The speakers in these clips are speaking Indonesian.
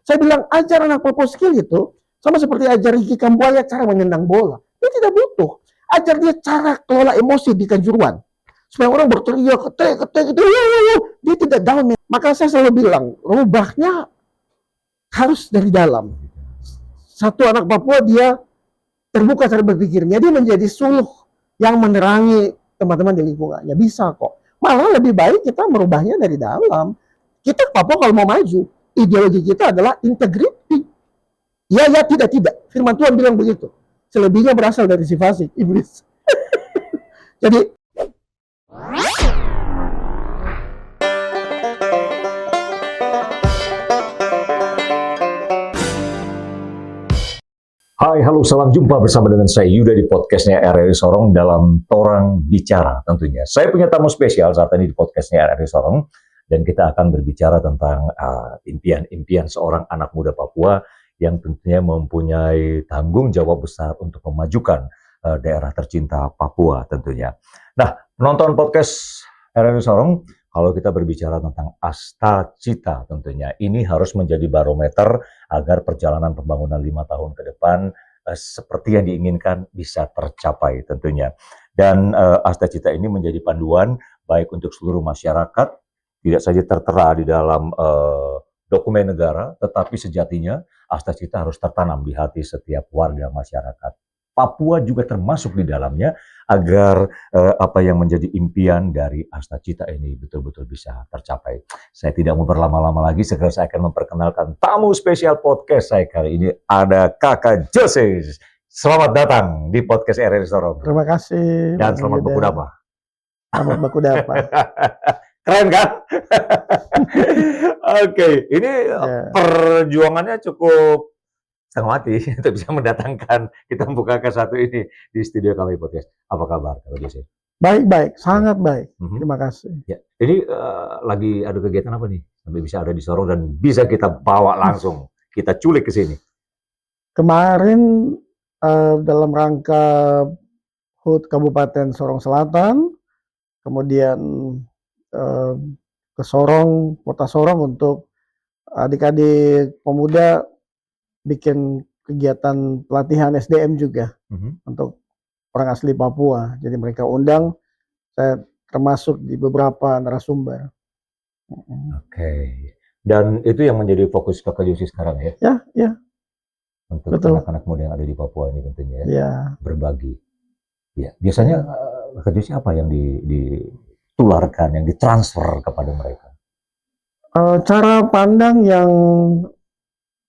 Saya bilang ajar anak Papua skill itu sama seperti ajar Ricky Kambuaya cara menendang bola. Dia tidak butuh. Ajar dia cara kelola emosi di Kanjuruhan. Supaya orang berteriak, ketek, gitu. Dia tidak down. Maka saya selalu bilang, rubahnya harus dari dalam. Satu anak Papua dia terbuka cara berpikirnya, dia menjadi suluh yang menerangi teman-teman di lingkungannya. Bisa kok. Malah lebih baik kita merubahnya dari dalam. Kita Papua kalau mau maju, ideologi kita adalah integriti. Ya, tidak. Firman Tuhan bilang begitu. Selebihnya berasal dari sifat iblis. Jadi, hai, halo, salam jumpa bersama dengan saya Yuda di podcastnya RRI Sorong dalam Torang Bicara tentunya. Saya punya tamu spesial saat ini di podcastnya RRI Sorong dan kita akan berbicara tentang impian-impian seorang anak muda Papua yang tentunya mempunyai tanggung jawab besar untuk memajukan daerah tercinta Papua tentunya. Nah, penonton podcast RRI Sorong, kalau kita berbicara tentang Asta Cita tentunya, ini harus menjadi barometer agar perjalanan pembangunan 5 tahun ke depan seperti yang diinginkan bisa tercapai tentunya. Dan Asta Cita ini menjadi panduan baik untuk seluruh masyarakat, tidak saja tertera di dalam dokumen negara, tetapi sejatinya Asta Cita harus tertanam di hati setiap warga masyarakat. Papua juga termasuk di dalamnya agar apa yang menjadi impian dari Asta Cita ini betul-betul bisa tercapai. Saya tidak mau berlama-lama lagi, segera saya akan memperkenalkan tamu spesial podcast saya kali ini, ada Kakak Jose. Selamat datang di podcast RRI Sorong. Terima kasih. Dan selamat berkudapa. Selamat berkudapa. Keren kan? Oke, ini perjuangannya cukup setengah mati untuk bisa mendatangkan kita membuka ke satu ini di studio kami podcast. Apa kabar kalau Jose? Baik, sangat baik. Terima kasih. Ya, ini lagi ada kegiatan apa nih sampai bisa ada di Sorong dan bisa kita bawa langsung, kita culik ke sini? Kemarin dalam rangka HUT Kabupaten Sorong Selatan, kemudian ke Sorong, Kota Sorong untuk adik-adik pemuda bikin kegiatan pelatihan SDM juga untuk orang asli Papua. Jadi mereka undang, saya termasuk di beberapa narasumber. Oke. Dan itu yang menjadi fokus Kakak Yosi sekarang ya? Ya. Untuk betul. Anak-anak muda yang ada di Papua ini tentunya ya. Berbagi. Ya. Biasanya Kakak Yosi apa yang ditularkan, yang ditransfer kepada mereka? Cara pandang yang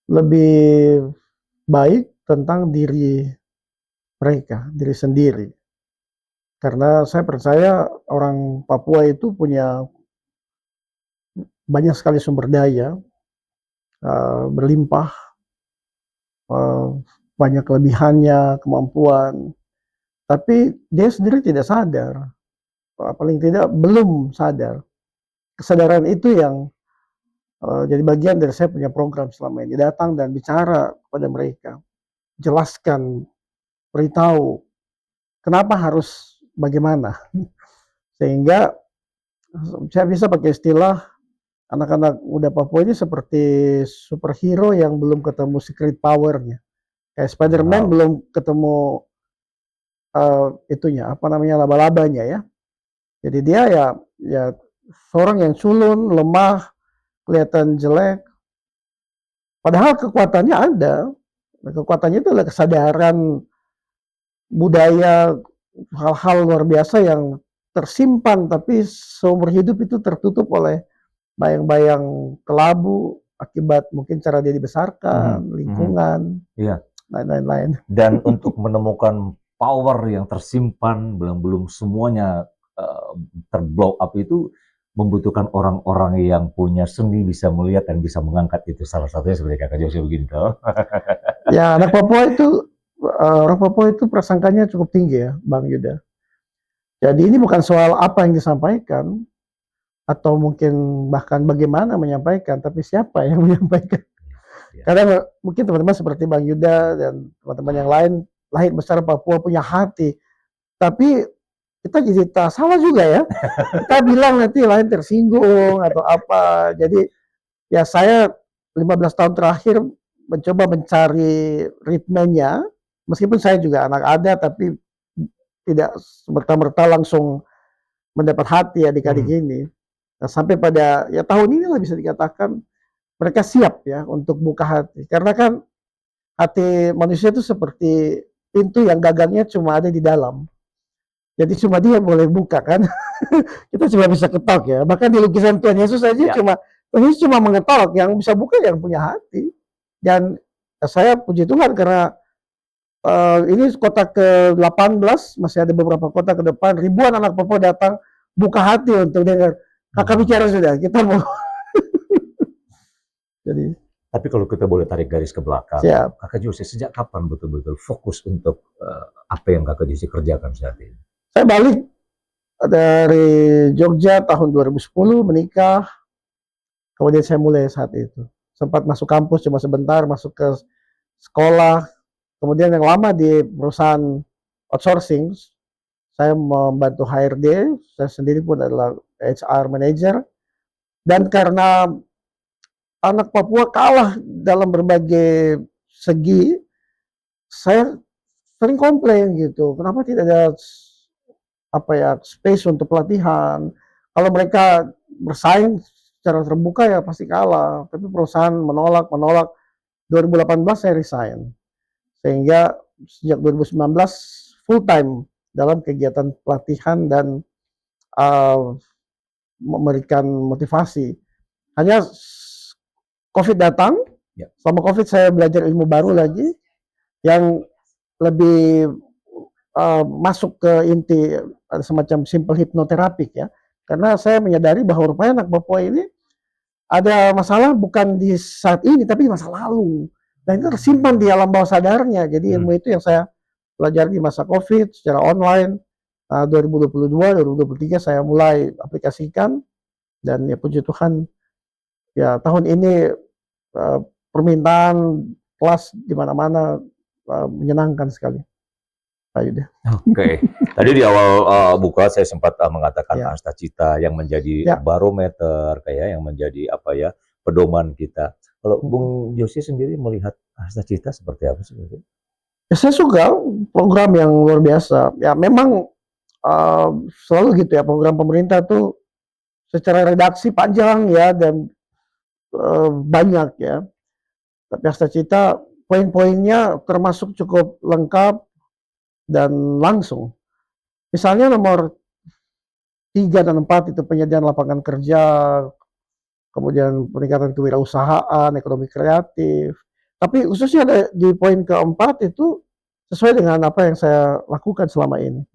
lebih baik tentang diri mereka, diri sendiri. Karena saya percaya orang Papua itu punya banyak sekali sumber daya, berlimpah, banyak kelebihannya, kemampuan. Tapi dia sendiri tidak sadar, paling tidak belum sadar. Kesadaran itu yang jadi bagian dari saya punya program selama ini, datang dan bicara kepada mereka, jelaskan, beritahu kenapa harus bagaimana, sehingga saya bisa pakai istilah anak-anak muda Papua ini seperti superhero yang belum ketemu secret powernya, kayak Spider-Man belum ketemu itunya, apa namanya, laba-labanya ya. Jadi dia ya seorang yang culun, lemah, kelihatan jelek, padahal kekuatannya ada. Kekuatannya itu adalah kesadaran budaya, hal-hal luar biasa yang tersimpan, tapi seumur hidup itu tertutup oleh bayang-bayang kelabu akibat mungkin cara dia dibesarkan, lingkungan, lain-lain. Dan untuk menemukan power yang tersimpan belum semuanya terblow up itu membutuhkan orang-orang yang punya seni, bisa melihat dan bisa mengangkat itu. Salah satunya seperti Kakak Jose begini toh. Ya, anak Papua itu, orang Papua itu prasangkanya cukup tinggi ya, Bang Yuda. Jadi ini bukan soal apa yang disampaikan, atau mungkin bahkan bagaimana menyampaikan, tapi siapa yang menyampaikan. Karena mungkin teman-teman seperti Bang Yuda dan teman-teman yang lain, lahir besar Papua, punya hati. Tapi kita jadi tak salah juga ya. Kita bilang nanti lain tersinggung atau apa. Jadi ya saya 15 tahun terakhir mencoba mencari ritmenya, meskipun saya juga anak ada, tapi tidak serta-merta langsung mendapat hati adik-adik ini. Nah, sampai pada ya tahun ini lah bisa dikatakan mereka siap ya untuk buka hati. Karena kan hati manusia itu seperti pintu yang gagangnya cuma ada di dalam. Jadi cuma dia boleh buka kan. Kita cuma bisa ketok ya. Bahkan di lukisan Tuhan Yesus saja Ya. Tuhan Yesus cuma mengetok, yang bisa buka yang punya hati. Dan saya puji Tuhan karena ini kota ke-18, masih ada beberapa kota ke depan, ribuan anak Papua datang buka hati untuk dengar. Kakak bicara sudah, kita mau. Jadi, Tapi kalau kita boleh tarik garis ke belakang, siap. Kakak Jose sejak kapan betul-betul fokus untuk apa yang Kakak Jose kerjakan saat ini? Saya balik dari Jogja tahun 2010, menikah, kemudian saya mulai saat itu. Sempat masuk kampus cuma sebentar, masuk ke sekolah, kemudian yang lama di perusahaan outsourcing, saya membantu HRD, saya sendiri pun adalah HR manager, dan karena anak Papua kalah dalam berbagai segi, saya sering komplain gitu, kenapa tidak ada space untuk pelatihan. Kalau mereka bersaing secara terbuka ya pasti kalah, tapi perusahaan menolak. 2018 saya resign, sehingga sejak 2019 full time dalam kegiatan pelatihan dan memberikan motivasi. Hanya COVID datang, selama COVID saya belajar ilmu baru lagi yang lebih masuk ke inti, ada semacam simple hipnoterapik ya. Karena saya menyadari bahwa rupanya anak Papua ini ada masalah bukan di saat ini tapi di masa lalu. Dan itu tersimpan di alam bawah sadarnya. Jadi ilmu itu yang saya pelajari di masa COVID secara online. 2022, 2023 saya mulai aplikasikan, dan ya puji Tuhan ya tahun ini permintaan kelas di mana-mana menyenangkan sekali. Pak Yuda. Oke. Tadi di awal buka saya sempat mengatakan Asta Cita yang menjadi barometer, kayak yang menjadi pedoman kita. Kalau Bung Jose sendiri melihat Asta Cita seperti apa sih? Ya, saya suka program yang luar biasa. Ya memang selalu gitu ya, program pemerintah tuh secara redaksi panjang ya, dan banyak ya. Tapi Asta Cita poin-poinnya termasuk cukup lengkap dan langsung. Misalnya nomor 3 dan 4 itu penyediaan lapangan kerja, kemudian peningkatan kewirausahaan, ekonomi kreatif. Tapi khususnya ada di poin keempat itu sesuai dengan apa yang saya lakukan selama ini.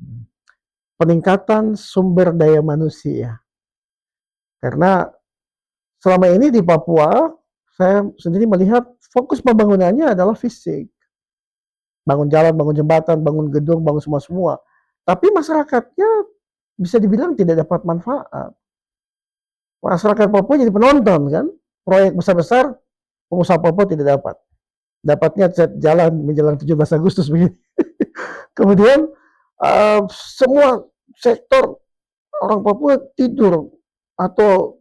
Peningkatan sumber daya manusia. Karena selama ini di Papua, saya sendiri melihat fokus pembangunannya adalah fisik. Bangun jalan, bangun jembatan, bangun gedung, bangun semua-semua. Tapi masyarakatnya bisa dibilang tidak dapat manfaat. Masyarakat Papua jadi penonton kan. Proyek besar-besar, pengusaha Papua tidak dapat. Dapatnya cat jalan menjelang 17 Agustus begini. Kemudian semua sektor orang Papua tidur atau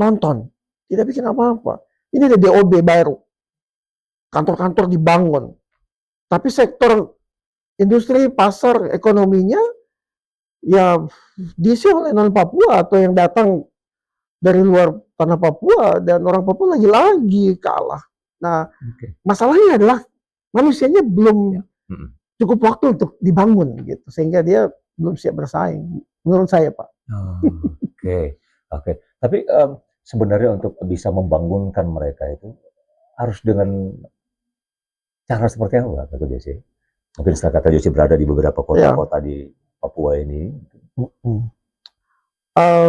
nonton. Tidak bikin apa-apa. Ini ada DOB baru. Kantor-kantor dibangun. Tapi sektor industri, pasar, ekonominya ya diisi oleh non-Papua atau yang datang dari luar tanah Papua, dan orang Papua lagi-lagi kalah. Nah, masalahnya adalah manusianya belum cukup waktu untuk dibangun gitu, sehingga dia belum siap bersaing. Menurut saya, Pak. Oke. Tapi sebenarnya untuk bisa membangunkan mereka itu harus dengan cara seperti apa, Kak Jose? Mungkin setelah Kak Jose berada di beberapa kota-kota di Papua ini.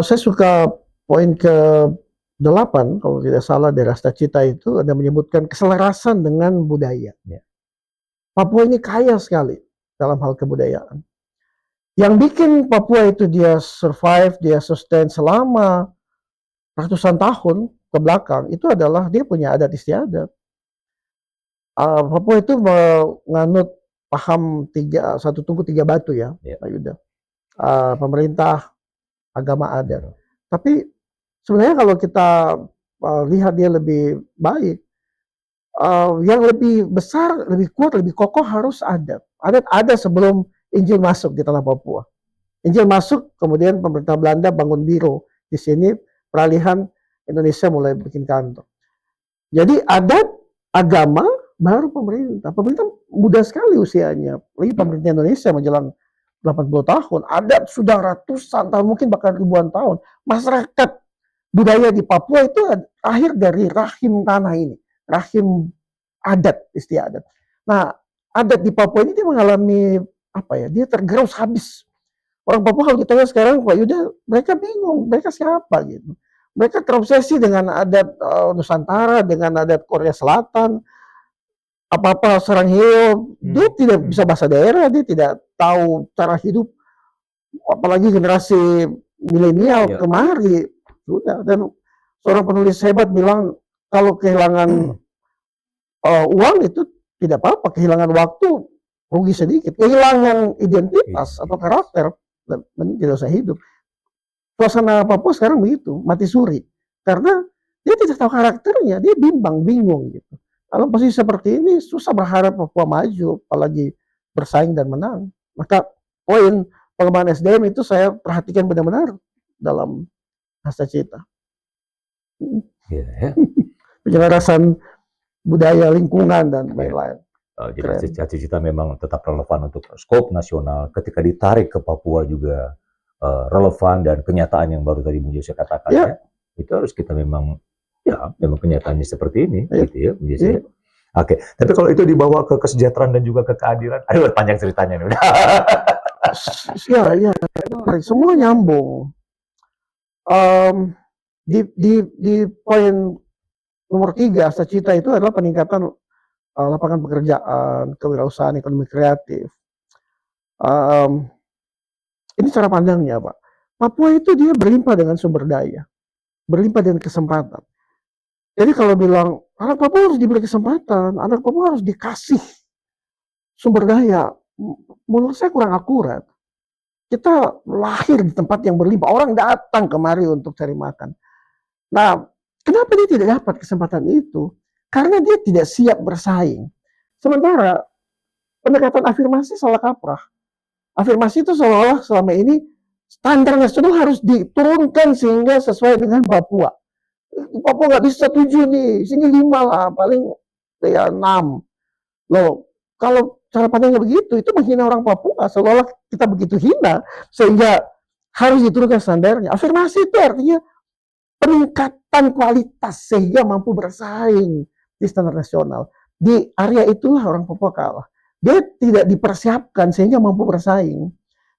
Saya suka poin ke-8 kalau tidak salah dari Asta Cita itu ada menyebutkan keselarasan dengan budaya. Papua ini kaya sekali dalam hal kebudayaan. Yang bikin Papua itu dia survive, dia sustain selama ratusan tahun ke belakang itu adalah dia punya adat istiadat. Papua itu menganut paham 1 tungku 3 batu ya, Pak Yuda. Pemerintah, agama, adat. Tapi sebenarnya kalau kita lihat dia lebih baik, yang lebih besar, lebih kuat, lebih kokoh harus adat. Adat ada sebelum Injil masuk di tanah Papua. Injil masuk, kemudian pemerintah Belanda bangun biro di sini, peralihan Indonesia mulai bikin kantor. Jadi adat, agama, baru pemerintah. Pemerintah muda sekali usianya. Lagi pemerintah Indonesia menjelang 80 tahun. Adat sudah ratusan tahun, mungkin bahkan ribuan tahun. Masyarakat budaya di Papua itu akhir dari rahim tanah ini. Rahim adat, istilah adat. Nah, adat di Papua ini dia mengalami apa ya? Dia tergerus habis. Orang Papua kalau ditanya sekarang, Pak Yuda, mereka bingung, mereka siapa gitu. Mereka terobsesi dengan adat Nusantara, dengan adat Korea Selatan, apa-apa sarang heo. Dia tidak bisa bahasa daerah, dia tidak tahu cara hidup, apalagi generasi milenial kemari. Sudah, dan seorang penulis hebat bilang, kalau kehilangan uang itu tidak apa-apa, kehilangan waktu rugi sedikit, kehilangan identitas atau karakter, mending tidak usah hidup. Suasana Papua sekarang begitu, mati suri. Karena dia tidak tahu karakternya, dia bimbang, bingung gitu. Kalau posisi seperti ini, susah berharap Papua maju, apalagi bersaing dan menang. Maka poin pengembangan SDM itu saya perhatikan benar-benar dalam Hasta Cita. Penyelarasan budaya, lingkungan, dan lain-lain. Jadi cita-cita memang tetap relevan untuk skop nasional. Ketika ditarik ke Papua juga relevan, dan kenyataan yang baru tadi Bung Jose katakan ya, itu harus kita memang kenyataannya seperti ini, gitu ya, Bung Jose. Oke, tapi kalau itu dibawa ke kesejahteraan dan juga ke keadilan, aduh panjang ceritanya nih. Ya, semua nyambung. Di poin nomor 3, Hasta Cita itu adalah peningkatan lapangan pekerjaan, kewirausahaan, ekonomi kreatif. Ini cara pandangnya, Pak. Papua itu dia berlimpah dengan sumber daya, berlimpah dengan kesempatan. Jadi kalau bilang, anak Papua harus diberi kesempatan, anak Papua harus dikasih sumber daya, menurut saya kurang akurat. Kita lahir di tempat yang berlimpah, orang datang kemari untuk cari makan. Nah, kenapa dia tidak dapat kesempatan itu? Karena dia tidak siap bersaing. Sementara pendekatan afirmasi salah kaprah. Afirmasi itu seolah-olah selama ini standar nasional harus diturunkan sehingga sesuai dengan Papua. Papua nggak bisa 7 nih, sini 5 lah, paling ya 6. Loh, kalau cara pandangnya begitu, itu menghina orang Papua, seolah-olah kita begitu hina, sehingga harus diturunkan standarnya. Afirmasi itu artinya peningkatan kualitas sehingga mampu bersaing di standar nasional. Di area itulah orang Papua kalah. Dia tidak dipersiapkan sehingga mampu bersaing.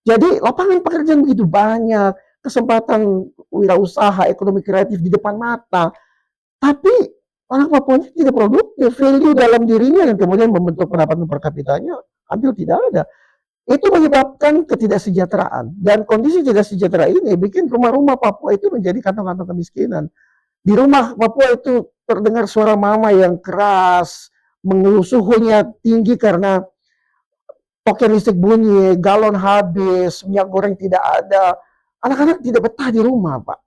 Jadi lapangan pekerjaan begitu banyak, kesempatan wirausaha, ekonomi kreatif di depan mata, tapi orang Papua tidak produktif, value dalam dirinya yang kemudian membentuk pendapatan per kapitanya hampir tidak ada. Itu menyebabkan ketidaksejahteraan, dan kondisi tidak sejahtera ini bikin rumah-rumah Papua itu menjadi kantong-kantong kemiskinan. Di rumah Papua itu terdengar suara mama yang keras, mengeluh suhunya tinggi karena token listrik bunyi, galon habis, minyak goreng tidak ada. Anak-anak tidak betah di rumah, Pak.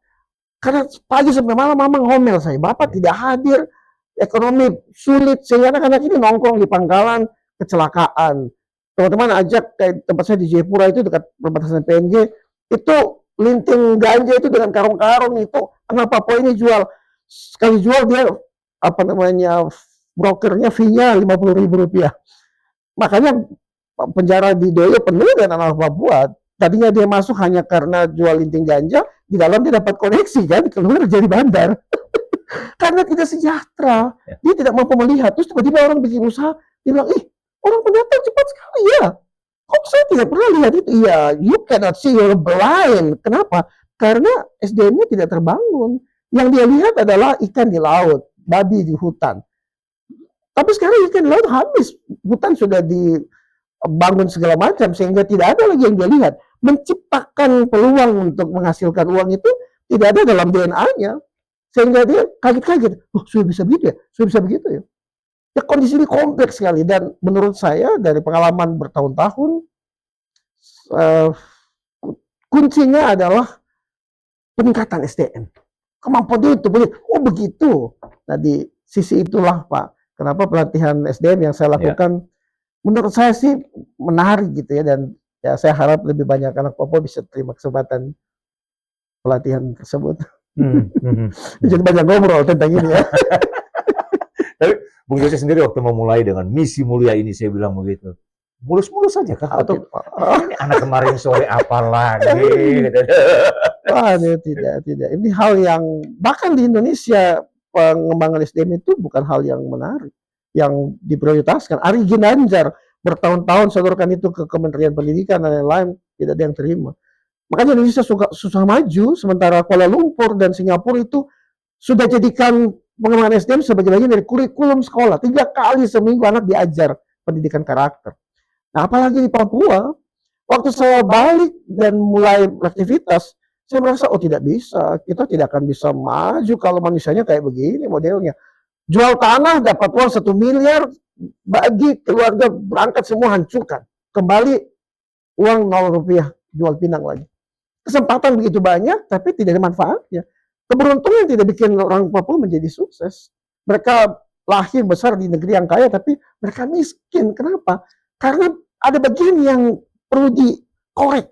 Karena pagi sampai malam mama ngomel saya, Bapak tidak hadir, ekonomi sulit, sehingga anak-anak ini nongkrong di pangkalan, kecelakaan. Teman-teman ajak, kayak tempat saya di Jayapura itu dekat perbatasan PNG, itu linting ganja itu dengan karung-karung itu, anak Papua ini jual, sekali jual dia brokernya fee-nya Rp50.000. Makanya penjara di Doyo penuh dengan anak Papua. Tadinya dia masuk hanya karena jual linting ganja, di dalam dia dapat koneksi kan, keluar jadi bandar. Karena tidak sejahtera, dia tidak mampu melihat. Terus tiba-tiba orang bikin usaha, dia bilang, orang pendatang cepat sekali ya. Kok saya tidak pernah lihat itu? Iya, you cannot see, you're blind. Kenapa? Karena SDM-nya tidak terbangun. Yang dia lihat adalah ikan di laut, babi di hutan. Tapi sekarang ikan di laut habis, hutan sudah dibangun segala macam, sehingga tidak ada lagi yang dia lihat. Menciptakan peluang untuk menghasilkan uang itu tidak ada dalam DNA-nya. Sehingga dia kaget-kaget, sudah bisa begitu ya? Sudah bisa begitu ya? Ya, kondisi ini kompleks sekali, dan menurut saya dari pengalaman bertahun-tahun, kuncinya adalah peningkatan SDM. Kemampuan dia untuk melihat, oh begitu. Nah, di sisi itulah Pak, kenapa pelatihan SDM yang saya lakukan menurut saya sih menarik gitu ya, dan ya saya harap lebih banyak anak Papua bisa terima kesempatan pelatihan tersebut. Jadi banyak ngobrol tentang ini ya. Tapi Bung Jose sendiri waktu memulai dengan misi mulia ini, saya bilang begitu, mulus-mulus saja kah? Atau ini anak kemarin sore apa lagi? Wah, tidak. Ini hal yang bahkan di Indonesia pengembangan SDM itu bukan hal yang menarik, yang diprioritaskan. Ari Ginanjar bertahun-tahun sodorkan itu ke Kementerian Pendidikan dan lain-lain, tidak ada yang terima. Makanya Indonesia susah maju, sementara Kuala Lumpur dan Singapura itu sudah jadikan pengembangan SDM sebagai bagian dari kurikulum sekolah. 3 kali seminggu anak diajar pendidikan karakter. Nah, apalagi di Papua, waktu saya balik dan mulai beraktivitas, saya merasa, oh tidak bisa, kita tidak akan bisa maju kalau manusianya kayak begini modelnya. Jual tanah, dapat uang 1 miliar, bagi keluarga berangkat semua hancurkan. Kembali uang 0 rupiah, jual pinang lagi. Kesempatan begitu banyak, tapi tidak ada manfaatnya. Keberuntungan tidak bikin orang Papua menjadi sukses. Mereka lahir besar di negeri yang kaya, tapi mereka miskin. Kenapa? Karena ada bagian yang perlu dikorek.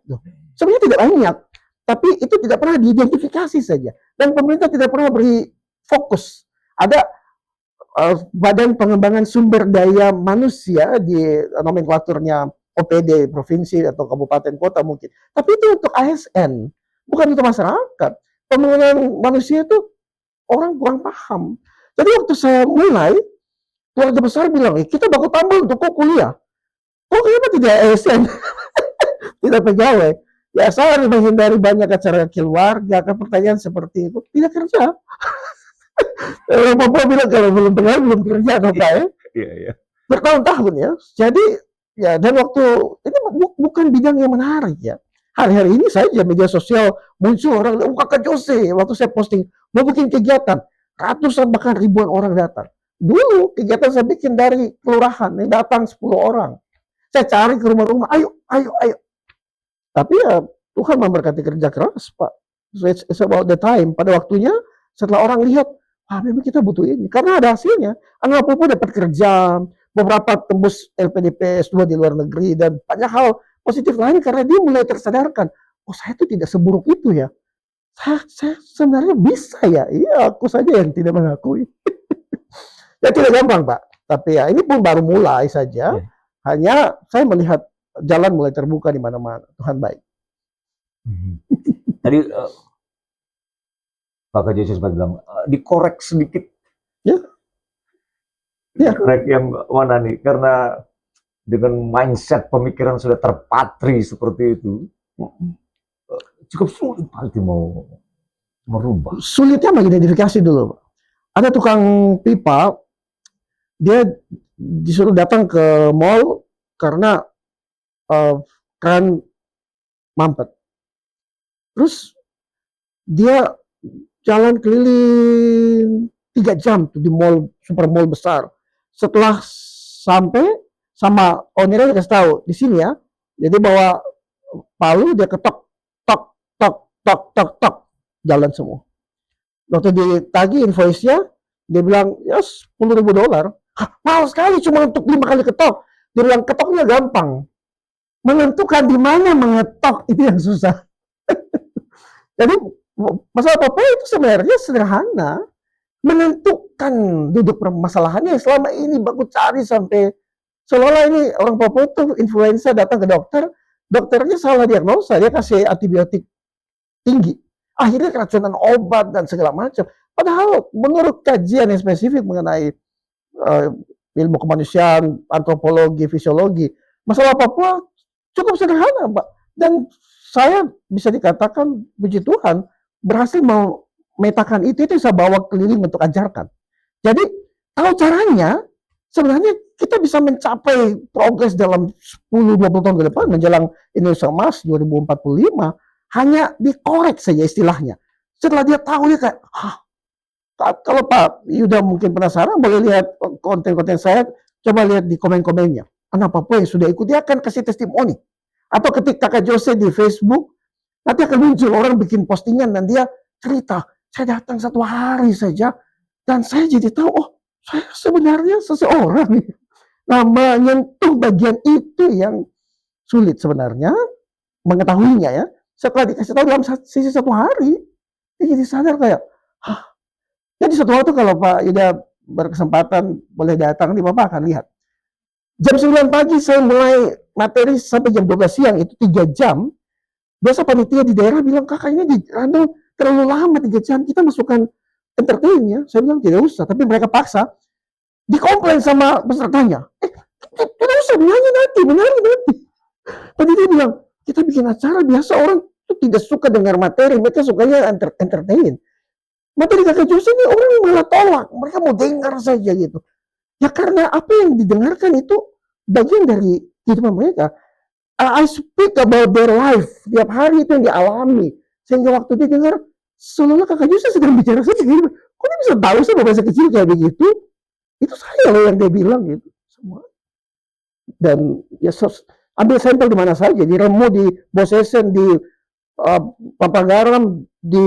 Sebenarnya tidak banyak, tapi itu tidak pernah diidentifikasi saja. Dan pemerintah tidak pernah beri fokus. Ada Badan Pengembangan Sumber Daya Manusia di nomenklaturnya OPD, provinsi atau kabupaten kota mungkin. Tapi itu untuk ASN, bukan untuk masyarakat. Pembangunan manusia itu orang kurang paham. Jadi waktu saya mulai, keluarga besar bilang, kita baku tambal untuk kok kuliah. Kok kenapa tidak ASN? Tidak pegawai. Ya saya harus menghindari banyak acara keluarga, kan pertanyaan seperti itu. Tidak kerja. Orang Papua bilang kalau belum pegawai, belum kerja. Iya. Bertahun-tahun ya. Jadi, ya dan waktu, ini bukan bidang yang menarik ya. Hari-hari ini saja media sosial muncul orang, Kakak Jose, waktu saya posting, mau bikin kegiatan, ratusan bahkan ribuan orang datang. Dulu kegiatan saya bikin dari kelurahan, yang datang 10 orang. Saya cari ke rumah-rumah, ayo. Tapi ya Tuhan memberkati kerja keras, Pak. So it's about the time. Pada waktunya, setelah orang lihat, memang kita butuh ini. Karena ada hasilnya. Anak Papua dapat kerja, beberapa tembus LPDP S2 di luar negeri, dan banyak hal positif lain karena dia mulai tersadarkan, oh saya itu tidak seburuk itu ya. Saya sebenarnya bisa ya. Iya, aku saja yang tidak mengakui. Ya tidak gampang, Pak. Tapi ya ini pun baru mulai saja. Hanya saya melihat jalan mulai terbuka di mana-mana. Tuhan baik. Tadi Pak Jose sempat bilang, dikorek sedikit. Ya. Korek yang mana nih? Karena dengan mindset pemikiran sudah terpatri seperti itu, cukup sulit pasti mau merubah. Sulitnya mengidentifikasi dulu. Ada tukang pipa, dia disuruh datang ke mall karena keran mampet. Terus dia jalan keliling 3 jam tuh di mall, super mall besar. Setelah sampai, sama ownernya dikasih tahu di sini ya, jadi bawa palu, dia ketok, tok, jalan semua. Waktu ditagih invoice-nya, dia bilang ya $10.000. Mahal sekali cuma untuk 5 kali ketok. Dia bilang ketoknya gampang, menentukan di mana mengetok itu yang susah. Jadi masalah Papua itu sebenarnya sederhana, menentukan duduk permasalahannya. Selama ini baku cari sampai seolah-olah ini orang Papua itu influenza, datang ke dokter, dokternya salah diagnosa, dia kasih antibiotik tinggi, akhirnya keracunan obat dan segala macam. Padahal menurut kajian yang spesifik mengenai ilmu kemanusiaan, antropologi, fisiologi, masalah Papua cukup sederhana, Pak. Dan saya bisa dikatakan, puji Tuhan, berhasil memetakan itu saya bawa keliling untuk ajarkan. Jadi kalau caranya, sebenarnya kita bisa mencapai progres dalam 10-20 tahun ke depan menjelang Indonesia Emas 2045, hanya dikorek saja istilahnya. Setelah dia tahu, dia kayak, kalau Pak Yuda mungkin penasaran, boleh lihat konten-konten saya, coba lihat di komen-komennya. Anak Papua yang sudah ikut, dia akan kasih testimoni. Atau ketika Kakak Jose di Facebook, nanti akan muncul orang bikin postingan dan dia cerita, saya datang 1 hari saja, dan saya jadi tahu, oh Saya sebenarnya seseorang menyentuh bagian itu yang sulit sebenarnya mengetahuinya ya. Setelah dikasih tahu dalam sisi 1 hari, dia jadi sadar kayak, hah. Jadi satu waktu kalau Pak Yuda berkesempatan boleh datang, nih Bapak akan lihat. Jam 9 pagi saya mulai materi sampai jam 12 siang, itu 3 jam. Biasa panitia di daerah bilang, kakak ini di Randol terlalu lama 3 jam, kita masukkan entertain ya. Saya bilang tidak usah, tapi mereka paksa. Dikomplain sama pesertanya. Tidak usah, menyanyi nanti. Panitia bilang, kita bikin acara biasa, orang itu tidak suka dengar materi, mereka sukanya entertain. Materi kakak Jose ini orang malah tolak, mereka mau dengar saja gitu. Ya karena apa yang didengarkan itu bagian dari kehidupan mereka. I speak about their life, tiap hari itu yang dialami. Sehingga waktu dia dengar, seolah-olah kakak Jose sedang bicara saja. Kok dia bisa tahu sih bahasa kecil kayak begitu? Itu saya loh yang dia bilang gitu. Semua. Dan ya ambil sampel di mana saja, di Remo, di Bosesen, di Papagaram, di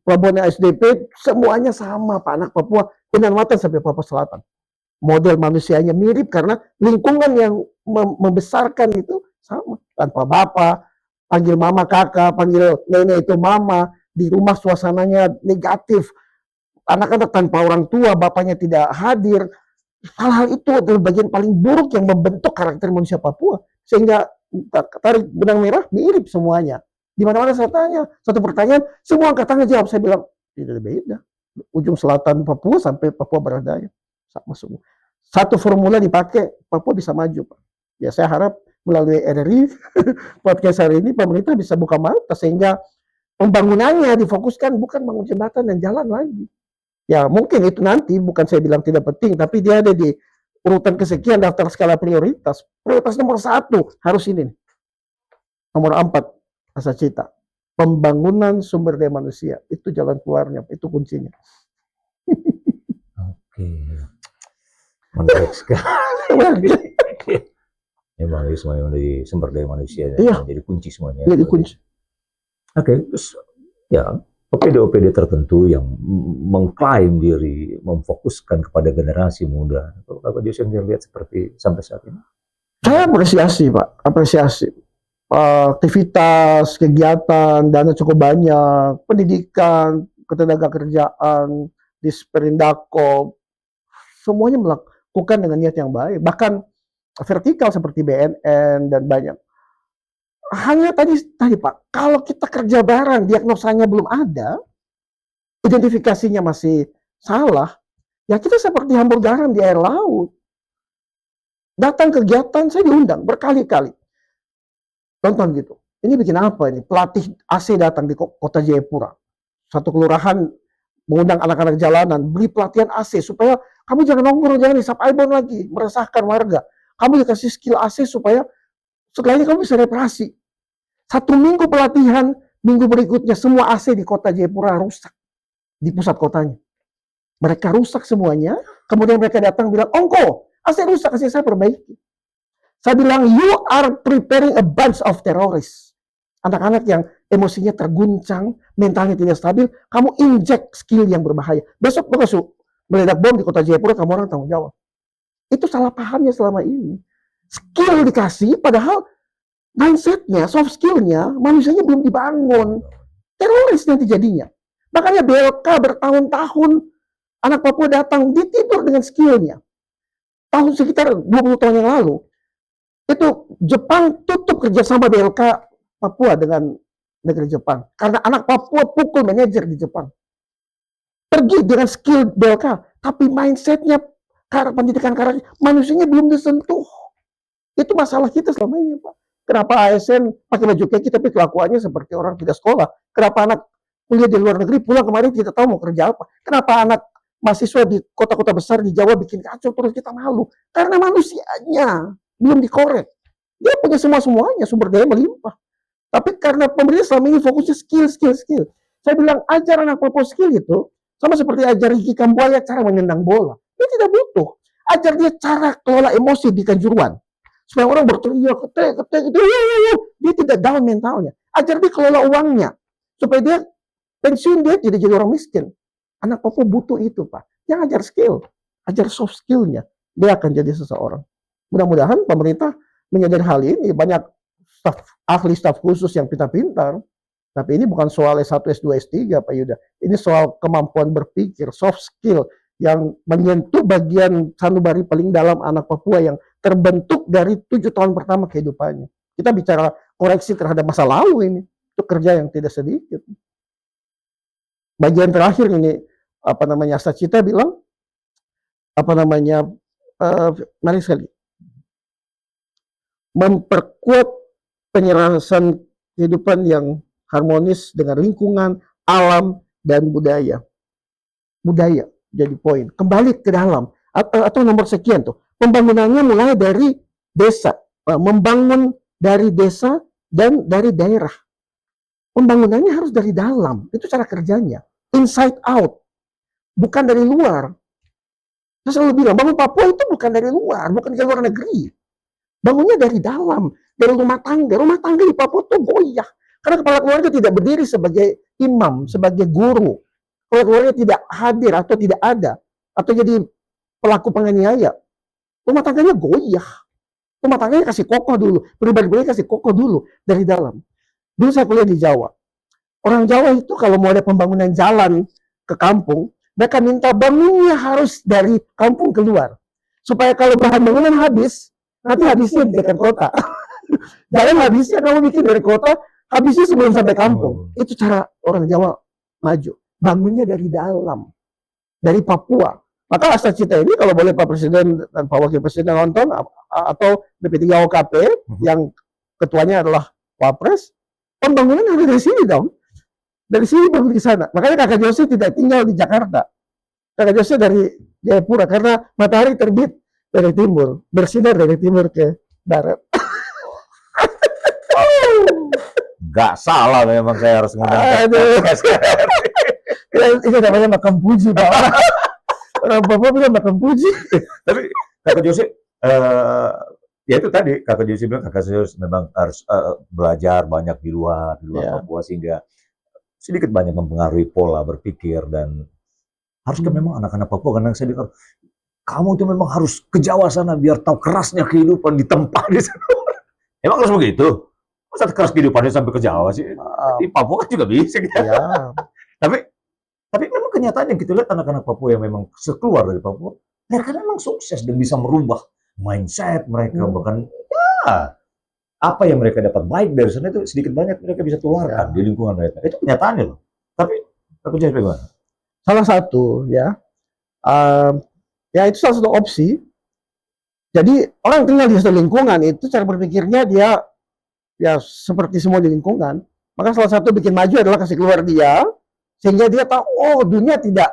Pelabuhan SDP, semuanya sama Pak, anak Papua, Pinanwatan sampai Papua Selatan. Model manusianya mirip karena lingkungan yang membesarkan itu sama. Tanpa bapak, panggil mama kakak, panggil nenek itu mama, di rumah suasananya negatif, anak-anak tanpa orang tua, bapaknya tidak hadir. Hal-hal itu adalah bagian paling buruk yang membentuk karakter manusia Papua. Sehingga tarik benang merah mirip semuanya. Di mana-mana saya tanya, satu pertanyaan, semua angkat tangan jawab. Saya bilang, tidak beda. Ujung selatan Papua sampai Papua Barat Daya. Sama semua. Satu formula dipakai, Papua bisa maju, Pak. Ya saya harap melalui RRI, podcast hari ini, pemerintah bisa buka mata sehingga pembangunannya difokuskan bukan bangun jembatan dan jalan lagi. Ya mungkin itu nanti, bukan saya bilang tidak penting, tapi dia ada di urutan kesekian daftar skala prioritas. Prioritas nomor 1 harus ini. Nomor 4, asa cita. Pembangunan sumber daya manusia. Itu jalan keluarnya, itu kuncinya. Oke. Menarik sekali. Memang itu semuanya dari sumber daya manusia Iya. jadi kunci semuanya. Jadi kunci. Oke, terus ya OPD-OPD tertentu yang mengklaim diri memfokuskan kepada generasi muda. Kalau Bapak Jose lihat seperti sampai saat ini? Saya apresiasi Pak, apresiasi. Aktivitas, kegiatan, dana cukup banyak, pendidikan, ketenagakerjaan, Disperindako, semuanya melakukan dengan niat yang baik. Bahkan vertikal seperti BNN dan banyak. Hanya tadi Pak, kalau kita kerja bareng, diagnosanya belum ada, identifikasinya masih salah, ya kita seperti hambur garam di air laut. Datang kegiatan, saya diundang berkali-kali. Tonton gitu. Ini bikin apa ini? Pelatih AC datang di kota Jayapura. Satu kelurahan mengundang anak-anak jalanan, beli pelatihan AC supaya kamu jangan nongkrong, jangan isap aibon lagi, meresahkan warga. Kamu dikasih skill AC supaya setelahnya kamu bisa reparasi. 1 minggu pelatihan, minggu berikutnya semua AC di kota Jayapura rusak. Di pusat kotanya. Mereka rusak semuanya, kemudian mereka datang bilang, ongko, AC rusak, AC saya perbaiki. Saya bilang, you are preparing a bunch of terrorists. Anak-anak yang emosinya terguncang, mentalnya tidak stabil, kamu injek skill yang berbahaya. Besok meledak bom di kota Jayapura, kamu orang tanggung jawab. Itu salah pahamnya selama ini. Skill dikasih, padahal mindsetnya, soft skillnya, manusianya belum dibangun. Teroris nanti jadinya. Makanya BLK bertahun-tahun, anak Papua datang, ditidur dengan skillnya. Tahun sekitar 20 tahun yang lalu, itu Jepang tutup kerjasama BLK Papua dengan negeri Jepang. Karena anak Papua pukul manajer di Jepang. Pergi dengan skill BLK, tapi mindsetnya, pendidikan karakter, manusianya belum disentuh. Itu masalah kita selama ini, Pak. Kenapa ASN pakai baju kaki tapi kelakuannya seperti orang tidak sekolah? Kenapa anak kuliah di luar negeri pulang kemarin tidak tahu mau kerja apa? Kenapa anak mahasiswa di kota-kota besar di Jawa bikin kacau terus kita malu? Karena manusianya belum dikorek. Dia punya semuanya, sumber daya melimpah. Tapi karena pemerintah selama ini fokusnya skill. Saya bilang ajar anak Papua skill itu sama seperti ajar Ricky Kambuaya cara menendang bola. Dia tidak butuh. Ajar dia cara kelola emosi di Kanjuruan. Supaya orang berteriak, ketek, dia tidak down mentalnya. Ajar dia kelola uangnya. Supaya dia pensiun dia tidak jadi orang miskin. Anak Papua butuh itu, Pak. Yang ajar skill. ajar soft skill-nya, dia akan jadi seseorang. Mudah-mudahan pemerintah menyadari hal ini, banyak ahli staf khusus yang pintar-pintar, tapi ini bukan soal S1, S2, S3 Pak Yuda, ini soal kemampuan berpikir, soft skill, yang menyentuh bagian sanubari paling dalam anak Papua yang terbentuk dari 7 tahun pertama kehidupannya. Kita bicara koreksi terhadap masa lalu ini, itu kerja yang tidak sedikit. Bagian terakhir ini, Sacita bilang, mari sekali, memperkuat penyerasan kehidupan yang harmonis dengan lingkungan, alam, dan budaya. Budaya jadi poin. Kembali ke dalam. Atau nomor sekian tuh. Pembangunannya mulai dari desa. Membangun dari desa dan dari daerah. Pembangunannya harus dari dalam. Itu cara kerjanya. Inside out. Bukan dari luar. Saya selalu bilang, bangun Papua itu bukan dari luar. Bukan dari luar negeri. Bangunnya dari dalam, dari rumah tangga. Rumah tangga di Papua itu goyah. Karena kepala keluarga tidak berdiri sebagai imam, sebagai guru. Kepala keluarga tidak hadir atau tidak ada. Atau jadi pelaku penganiaya. Rumah tangganya goyah. Rumah tangganya kasih kokoh dulu. Pribadi-pribadi kasih kokoh dulu dari dalam. Dulu saya kuliah di Jawa. Orang Jawa itu kalau mau ada pembangunan jalan ke kampung, mereka minta bangunnya harus dari kampung keluar. Supaya kalau bahan bangunan habis, nanti habisnya di dekat kota. Jalan habisnya kamu bikin dari kota, habisnya sebelum sampai kampung. Itu cara orang Jawa maju. Bangunnya dari dalam. Dari Papua. Maka Asacita ini kalau boleh Pak Presiden dan Pak Wakil Presiden nonton, atau BP3 OKP, yang ketuanya adalah Wapres, pembangunan harus dari sini dong. Dari sini baru ke sana. Makanya Kakak Jose tidak tinggal di Jakarta. Kakak Jose dari Jayapura, karena matahari terbit dari timur, bersinar dari timur ke barat. Gak salah memang saya harus ngomong. Itu namanya makan puji, Pak. Orang Papua bilang makan puji. Tapi Kakak Jose, ya itu tadi Kakak Jose bilang Kakak Jose memang harus belajar banyak di luar Papua, sehingga sedikit banyak mempengaruhi pola berpikir. Dan harus kan memang anak-anak Papua, karena saya dengar kamu itu memang harus ke Jawa sana biar tahu kerasnya kehidupan di tempat di sana. Emang harus begitu? Masa keras kehidupannya sampai ke Jawa sih? Di Papua kan juga bisa gitu. Ya. Tapi memang kenyataan yang kita lihat anak-anak Papua yang memang sekeluar dari Papua, mereka memang sukses dan bisa merubah mindset mereka. Bahkan ya, apa yang mereka dapat baik dari sana itu sedikit banyak mereka bisa tularkan di lingkungan mereka. Itu kenyataannya loh. Tapi aku jadi bagaimana? Salah satu ya, itu salah satu opsi. Jadi orang tinggal di satu lingkungan itu cara berpikirnya dia ya seperti semua di lingkungan. Maka salah satu bikin maju adalah kasih keluar dia, sehingga dia tahu, oh dunia tidak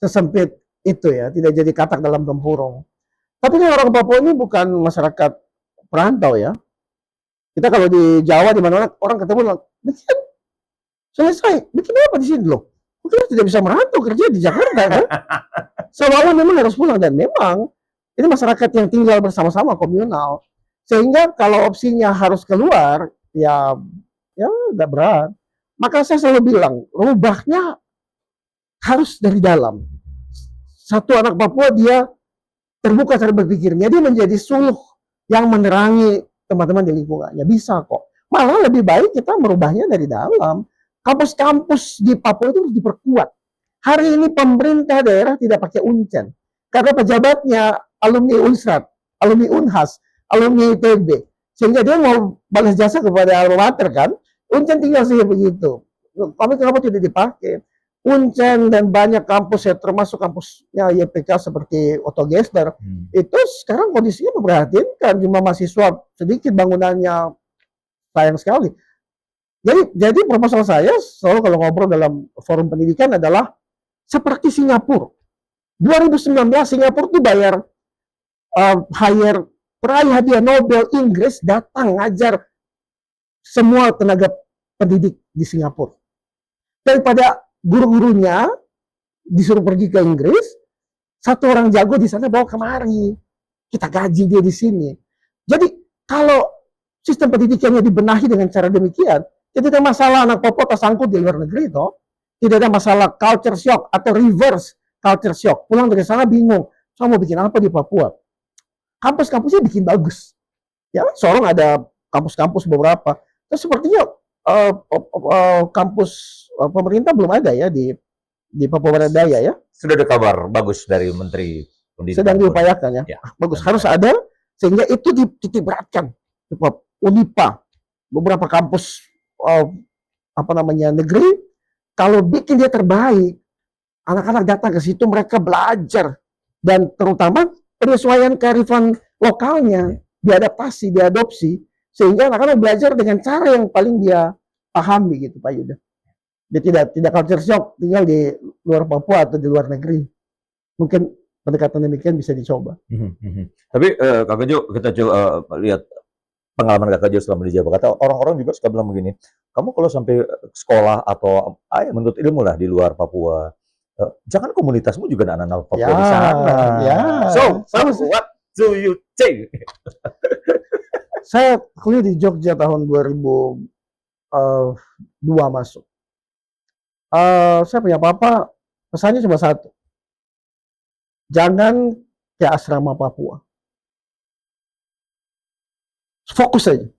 sesempit itu ya, tidak jadi katak dalam tempurung. Tapi kan orang Papua ini bukan masyarakat perantau ya. Kita kalau di Jawa di mana orang ketemu, bikin selesai, bikin apa di sini loh? Mungkin tidak bisa merantau kerja di Jakarta kan? Seolah-olah memang harus pulang, dan memang ini masyarakat yang tinggal bersama-sama komunal. Sehingga kalau opsinya harus keluar, ya udah berat. Maka saya selalu bilang, rubahnya harus dari dalam. Satu anak Papua dia terbuka cara berpikirnya, dia menjadi suluh yang menerangi teman-teman di lingkungannya. Bisa kok. Malah lebih baik kita merubahnya dari dalam. Kampus-kampus di Papua itu harus diperkuat. Hari ini pemerintah daerah tidak pakai uncen. Karena pejabatnya alumni Unsrat, alumni Unhas, alumni ITB. Sehingga dia mau balas jasa kepada alma mater kan. Uncen tinggal saja begitu. Kami kenapa tidak dipakai? Uncen dan banyak kampus ya, termasuk kampusnya YPK seperti Otto Gessner, itu sekarang kondisinya memprihatinkan. Cuma mahasiswa sedikit bangunannya, sayang sekali. Jadi proposal saya selalu kalau ngobrol dalam forum pendidikan adalah seperti Singapura. 2019 Singapura tuh bayar hire peraih hadiah Nobel Inggris datang ngajar semua tenaga pendidik di Singapura. Daripada guru-gurunya disuruh pergi ke Inggris, satu orang jago di sana bawa kemari. Kita gaji dia di sini. Jadi kalau sistem pendidikannya dibenahi dengan cara demikian, tidak ada masalah anak Papua tersangkut di luar negeri toh. Tidak ada masalah culture shock atau reverse culture shock. Pulang dari sana bingung. saya mau bikin apa di Papua. Kampus-kampusnya bikin bagus. Ya, Sorong ada kampus-kampus beberapa. Terus sepertinya kampus pemerintah belum ada ya di Papua Barat Daya ya. Sudah ada kabar bagus dari Menteri Pendidikan. Sedang diupayakan ya. Ya, Bagus, harus ada sehingga itu dititik beratkan. Unipa, beberapa kampus negeri, kalau bikin dia terbaik, anak-anak datang ke situ, mereka belajar dan terutama penyesuaian kearifan lokalnya, diadaptasi, diadopsi, sehingga anak-anak belajar dengan cara yang paling dia pahami gitu Pak Yuda. Dia tidak culture shock tinggal di luar Papua atau di luar negeri. Mungkin pendekatan demikian bisa dicoba. Tapi Kak Jo, kita coba lihat pengalaman Kak Jo selama di Jawa. Kata orang-orang juga suka bilang begini, kamu kalau sampai sekolah atau menuntut ilmu lah di luar Papua, jangan komunitasmu juga anak-anak Papua di sana. Ya. So what do you think? Saya kuliah di Jogja tahun 2002 masuk. Saya punya papa, pesannya cuma satu. Jangan ke asrama Papua. Fokus saja.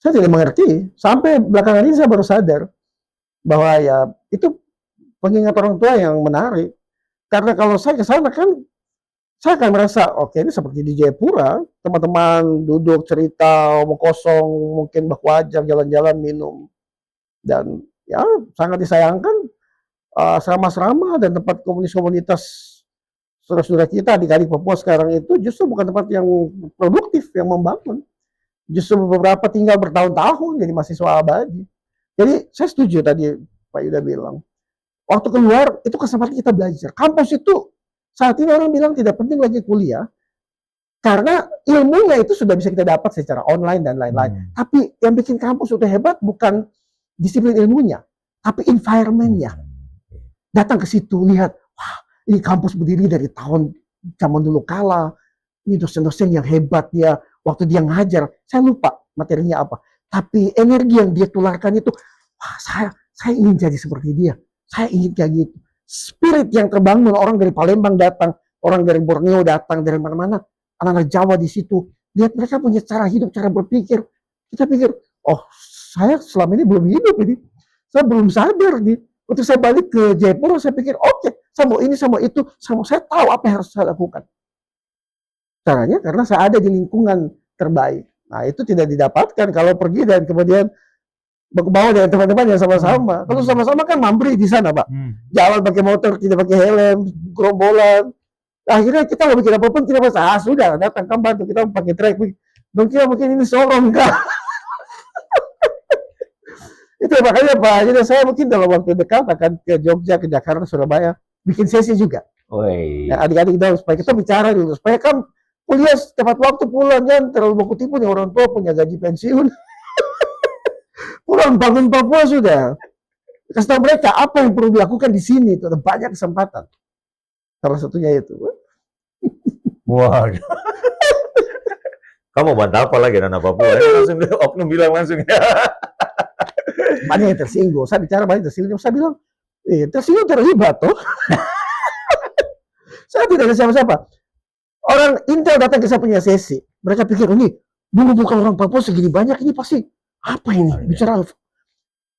Saya tidak mengerti. Sampai belakangan ini saya baru sadar bahwa ya itu pengingat orang tua yang menarik. Karena kalau saya ke sana kan, saya akan merasa, oke, ini seperti di Jayapura, teman-teman duduk cerita, omong kosong, mungkin baku ajar, jalan-jalan, minum. Dan ya sangat disayangkan asrama-asrama dan tempat komunitas saudara-saudara kita adik-adik Papua sekarang itu justru bukan tempat yang produktif, yang membangun. Justru beberapa tinggal bertahun-tahun jadi mahasiswa abadi. Jadi saya setuju tadi Pak Yuda bilang, waktu keluar itu kesempatan kita belajar. Kampus itu saat ini orang bilang tidak penting lagi kuliah, karena ilmunya itu sudah bisa kita dapat secara online dan lain-lain. Tapi yang bikin kampus sudah hebat bukan disiplin ilmunya, tapi environment-nya. Datang ke situ, lihat, wah, ini kampus berdiri dari tahun zaman dulu kala. Ini dosen-dosen yang hebat dia, waktu dia ngajar, saya lupa materinya apa. Tapi energi yang dia tularkan itu, wah, saya ingin jadi seperti dia. Saya ingin kayak gitu. Spirit yang terbangun, orang dari Palembang datang, orang dari Borneo datang, dari mana-mana, anak-anak Jawa di situ. Lihat mereka punya cara hidup, cara berpikir. Kita pikir, oh, saya selama ini belum hidup ini. Saya belum sadar nih. Waktu saya balik ke Jayapura, saya pikir, oke, saya mau ini, saya mau itu, saya tahu apa yang harus saya lakukan. Caranya karena saya ada di lingkungan terbaik. Nah, itu tidak didapatkan kalau pergi dan kemudian bawa dengan teman-teman yang sama-sama. Kalau sama-sama kan mambri di sana, Pak. Jalan pakai motor, tidak pakai helm, gerombolan. Akhirnya kita nggak bikin apapun, kita merasa, sudah, datang kan bantu, kita pakai trek. Mungkin ini Sorong, enggak. Itu makanya Pak, jadi saya mungkin dalam waktu dekat akan ke Jogja, ke Jakarta, Surabaya, bikin sesi juga. Ya, adik-adik kita supaya kita bicara dulu, supaya kan kuliah tepat waktu pulang, jangan terlalu baku tipu nih orang tua punya gaji pensiun. Pulang bangun Papua sudah. Kasih tahu mereka apa yang perlu dilakukan di sini, itu ada banyak kesempatan. Salah satunya itu. Wah. Kamu bantah apa lagi anak Papua? Langsung oknum bilang langsung. Banyak yang tersinggung. Saya bicara banyak tersinggung. Saya bilang, tersinggung terlibat toh. Saya tidak ada siapa-siapa. Orang Intel datang ke saya punya sesi. Mereka pikir, ini dulu bukan orang Papua segini banyak, ini pasti apa ini? Bicara apa?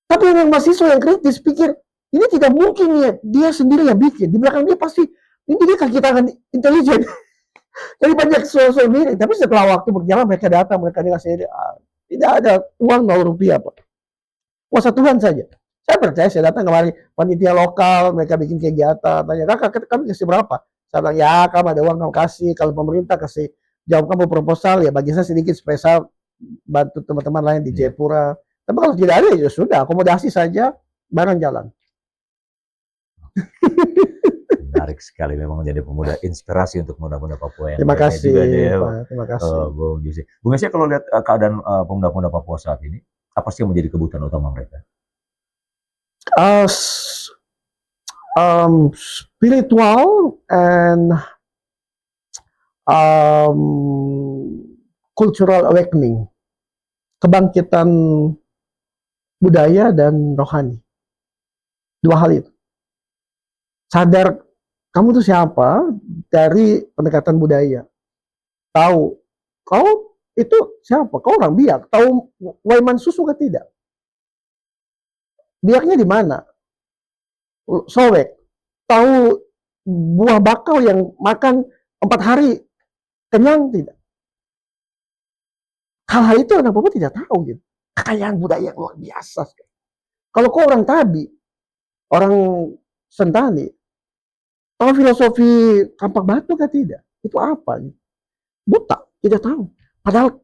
Tapi yang mahasiswa yang kritis pikir, ini tidak mungkin ya, dia sendiri yang bikin. Di belakang dia pasti, ini dia kaki tangan intelijen. Jadi banyak soal mirip. Tapi setelah waktu berjalan, mereka datang, mereka dikasih, tidak ada uang 0 rupiah, Pak. Kuasa Tuhan saja. Saya percaya, saya datang kemarin, panitia lokal, mereka bikin kegiatan, tanya, kakak, kami kasih berapa? Saya bilang, ya, kamu ada uang, kamu kasih. Kalau pemerintah kasih, jawab kamu proposal, ya bagi saya sedikit, supaya saya bantu teman-teman lain di Jayapura. Tapi kalau tidak ada, ya sudah, akomodasi saja, barang jalan. Menarik sekali, memang menjadi pemuda inspirasi untuk muda-muda Papua yang terima kasih, juga deh, Pak. Terima kasih. Bung Gizi. Bung Gizi, kalau lihat keadaan pemuda-pemuda Papua saat ini, apa sih yang menjadi kebutuhan utama mereka? Spiritual and cultural awakening, kebangkitan budaya dan rohani. Dua hal itu. Sadar kamu tuh siapa dari pendekatan budaya. Tahu, kau itu siapa? Kau orang Biak. Tahu Waiman Susu kan tidak? Biaknya di mana? Sowek. Tahu buah bakau yang makan 4 hari kenyang tidak? Hal-hal itu anak Papua tidak tahu gitu. Kekayaan budaya yang luar biasa. Kalau kau orang Tabi, orang Sentani, tahu filosofi Kampak Batu kan tidak? Itu apa? Buta, tidak tahu. Padahal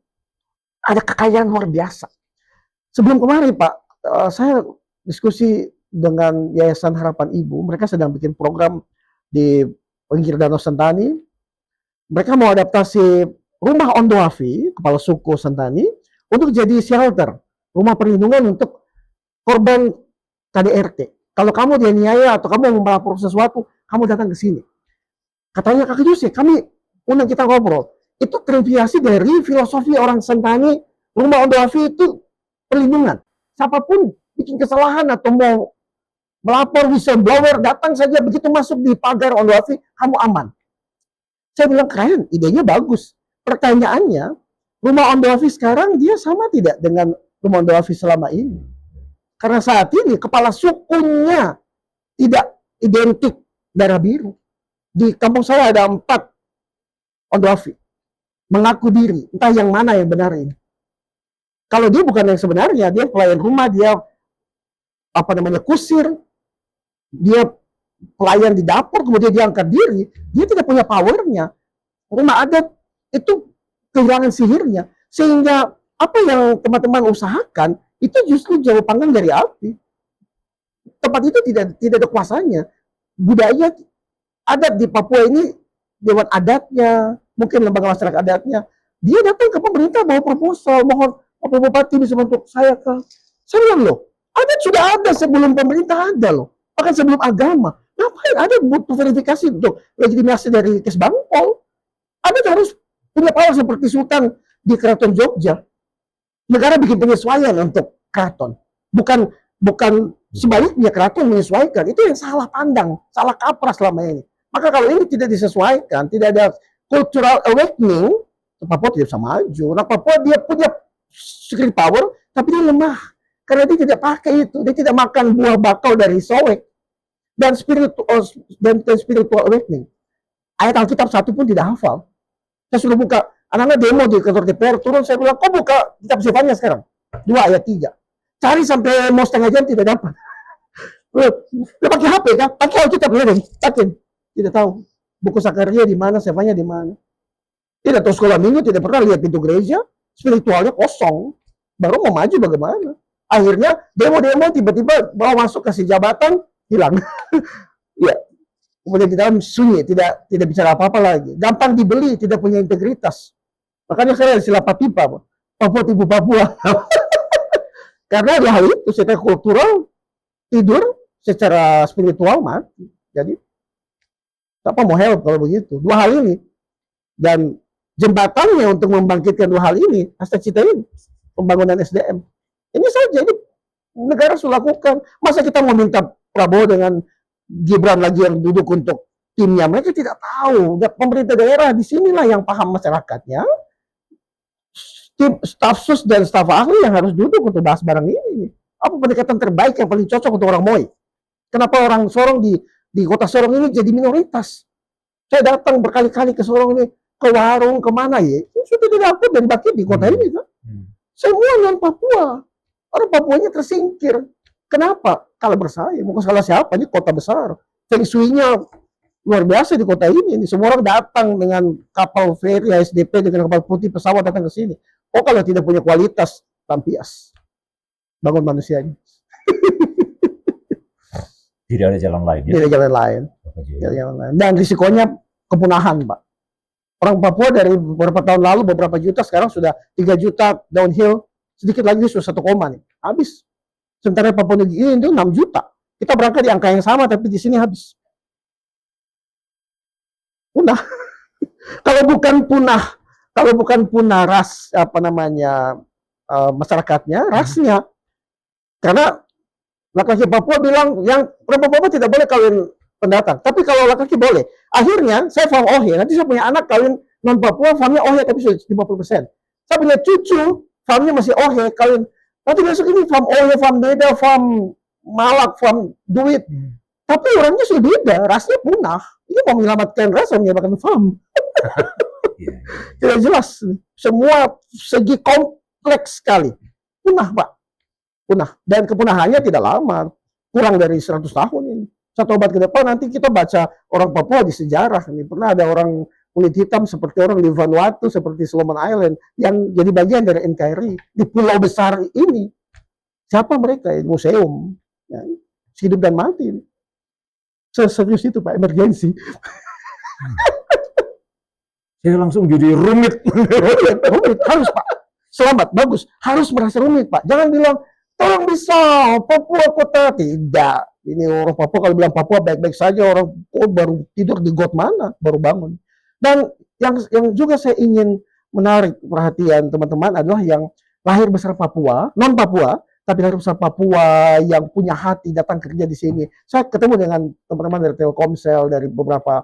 ada kekayaan luar biasa. Sebelum kemarin Pak, saya diskusi dengan Yayasan Harapan Ibu. Mereka sedang bikin program di pinggir Danau Sentani. Mereka mau adaptasi rumah Ondoafi, kepala suku Sentani, untuk jadi shelter, rumah perlindungan untuk korban KDRT. Kalau kamu dianiaya atau kamu mau melapor sesuatu, kamu datang ke sini. Katanya Kak Yusuf, kami undang kita ngobrol. Itu terinspirasi dari filosofi orang Sentani, rumah Ondoafi itu perlindungan. Siapapun bikin kesalahan atau mau melapor whistleblower, datang saja begitu masuk di pagar Ondoafi, kamu aman. Saya bilang keren, idenya bagus. Pertanyaannya, rumah Ondoafi sekarang dia sama tidak dengan rumah Ondoafi selama ini? Karena saat ini kepala sukunya tidak identik darah biru. Di kampung saya ada 4 Ondoafi mengaku diri, entah yang mana yang benar ini. Kalau dia bukan yang sebenarnya, dia pelayan rumah, dia kusir, dia pelayan di dapur, kemudian dia angkat diri, dia tidak punya powernya. Rumah adat itu kehilangan sihirnya, sehingga apa yang teman-teman usahakan itu justru jauh panggang dari api. Tempat itu tidak ada kuasanya. Budaya adat di Papua ini, dewan adatnya, mungkin lembaga masyarakat adatnya, dia datang ke pemerintah bawa proposal, mohon Pak Bupati bisa bantu saya ke. Saya bilang loh, adat sudah ada sebelum pemerintah ada loh, bahkan sebelum agama. Ngapain ada butuh verifikasi untuk legitimasi dari Kesbangpol? Adat harus punya power seperti Sultan di Keraton Jogja. Negara bikin penyesuaian untuk keraton, bukan sebaliknya keraton menyesuaikan. Itu yang salah pandang, salah kaprah selama ini. Maka kalau ini tidak disesuaikan, tidak ada cultural awakening, Papua tidak bisa maju. Nah, Papua dia punya secret power, tapi dia lemah. Karena dia tidak pakai itu, dia tidak makan buah bakau dari Sowek. Dan spiritual awakening. Ayat Alkitab satu pun tidak hafal. Saya sudah buka, anak-anak demo di kantor DPR, turun, saya bilang, kok buka kitab Zefania sekarang? 2 ayat 3. Cari sampai mau setengah jam, tidak dapat. Dia pakai HP kan? Pakai Alkitab, tidak tahu. Buku Sakaria di mana, Zefania di mana. Tidak tahu sekolah minggu, tidak pernah lihat pintu gereja, spiritualnya kosong. Baru mau maju bagaimana? Akhirnya demo-demo tiba-tiba bawa masuk kasih jabatan, hilang. Ya, kemudian di dalam sunyi, tidak bicara apa-apa lagi. Gampang dibeli, tidak punya integritas. Makanya saya istilah Papipa, Papua Tibu Papua. Karena ada hal itu, secara kultural tidur, secara spiritual mati. Jadi, apa mau help kalau begitu? 2 hal ini. Dan jembatannya untuk membangkitkan 2 hal ini, cita ini, pembangunan SDM. Ini saja, ini negara sudah lakukan. Masa kita mau minta Prabowo dengan Gibran lagi yang duduk untuk timnya? Mereka tidak tahu. Pemerintah daerah di sinilah yang paham masyarakatnya. Tim staf sus dan staf ahli yang harus duduk untuk bahas barang ini. Apa pendekatan terbaik yang paling cocok untuk orang Moi? Kenapa orang Sorong di kota Sorong ini jadi minoritas? Saya datang berkali-kali ke Sorong ini, ke warung, kemana ya? Sudah didapat dan dibagi di kota ini kan? Semua non Papua. Orang Papuanya tersingkir. Kenapa? Kalau bersaing. Mau salah siapa? Ini kota besar. Feng shui-nya luar biasa di kota ini. Semua orang datang dengan kapal feri SDP, dengan kapal putih, pesawat datang ke sini. Oh, kalau tidak punya kualitas, tampias. Bangun manusianya. Tidak ada jalan lain. Tidak ada jalan lain. Dan risikonya kepunahan, Pak. Orang Papua dari beberapa tahun lalu, beberapa juta, sekarang sudah 3 juta downhill. Sedikit lagi sudah 1 koma nih. Habis. Sementara Papua Nugini itu 6 juta. Kita berangkat di angka yang sama, tapi di sini habis. Punah. Kalau bukan punah ras, masyarakatnya, rasnya. Karena laki-laki Papua bilang, yang orang Papua tidak boleh kawin pendatang. Tapi kalau laki-laki boleh. Akhirnya saya faham Ohe. Nanti saya punya anak kawin non Papua, fahamnya Ohe tapi sudah 50%. Saya punya cucu, fahamnya masih Ohe, kawin. Nanti besok ini faham Ohe, faham beda, faham Malak, faham duit. Tapi orangnya sudah beda, rasnya punah. Ini mau menyelamatkan ras, mau menyelamatkan faham. Tidak jelas. Semua segi kompleks sekali. Punah, Pak. Punah. Dan kepunahannya tidak lama. Kurang dari 100 tahun ini. Satu abad ke depan nanti kita baca orang Papua di sejarah. Ini pernah ada orang kulit hitam seperti orang di Vanuatu, seperti Solomon Island, yang jadi bagian dari NKRI. Di pulau besar ini. Siapa mereka? Museum. Ya, hidup dan mati. Serius itu, Pak, emergensi. Saya langsung jadi rumit. Rumit, harus, Pak. Selamat, bagus. Harus merasa rumit, Pak. Jangan bilang, tolong bisa, Papua kota. Tidak. Ini orang Papua, kalau bilang Papua baik-baik saja, orang baru tidur di got mana, baru bangun. Dan yang juga saya ingin menarik perhatian teman-teman adalah yang lahir besar Papua, non Papua, tapi lahir besar Papua yang punya hati datang kerja di sini. Saya ketemu dengan teman-teman dari Telkomsel, dari beberapa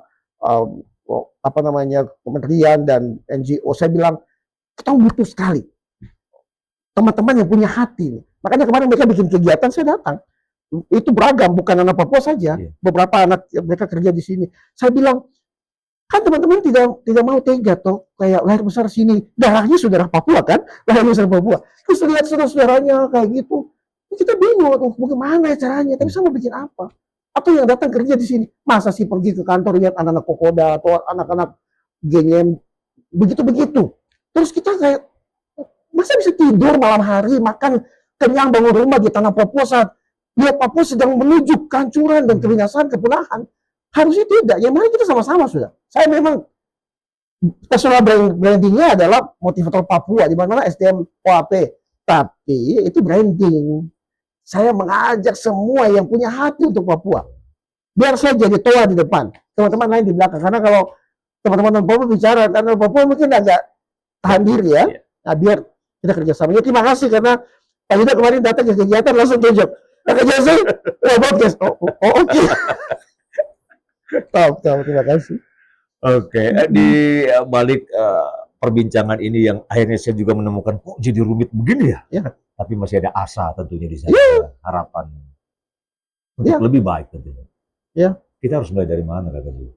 kementerian dan NGO. Saya bilang, kita butuh sekali teman-teman yang punya hati. Makanya kemarin mereka bikin kegiatan, saya datang. Itu beragam, bukan anak Papua saja. Beberapa anak mereka kerja di sini. Saya bilang, kan teman-teman tidak mau tega toh, kayak lahir besar sini, darahnya saudara Papua kan, lahir besar Papua. Terus lihat saudara-saudaranya kayak gitu, kita bingung, bagaimana caranya? Tapi saya mau bikin apa? Atau yang datang kerja di sini, masa sih pergi ke kantor lihat anak-anak Kokoda atau anak-anak GNM begitu-begitu. Terus kita kayak, masa bisa tidur malam hari, makan kenyang, bangun rumah di tanah Papua saat lihat Papua sedang menuju kehancuran dan kebinasaan, kepunahan? Harusnya tidak. Ya mari kita sama-sama sudah. Saya memang personal brandingnya adalah motivator Papua, di mana SDM OAP. Tapi itu branding. Saya mengajak semua yang punya hati untuk Papua. Biar saya jadi toa di depan, teman-teman lain di belakang. Karena kalau teman-teman Papua bicara, karena Papua mungkin agak tahan diri ya. Nah, biar kita kerjasama. Ya, terima kasih karena Pak Yuda kemarin datang ke kegiatan langsung tunjuk. Kerja saya, podcast. Oke. Tahu, terima kasih. Oke, di balik perbincangan ini yang akhirnya saya juga menemukan kok jadi rumit begini ya. Ya. Tapi masih ada asa tentunya di sana, harapan untuk lebih baik tentunya. Ya. Kita harus mulai dari mana katanya?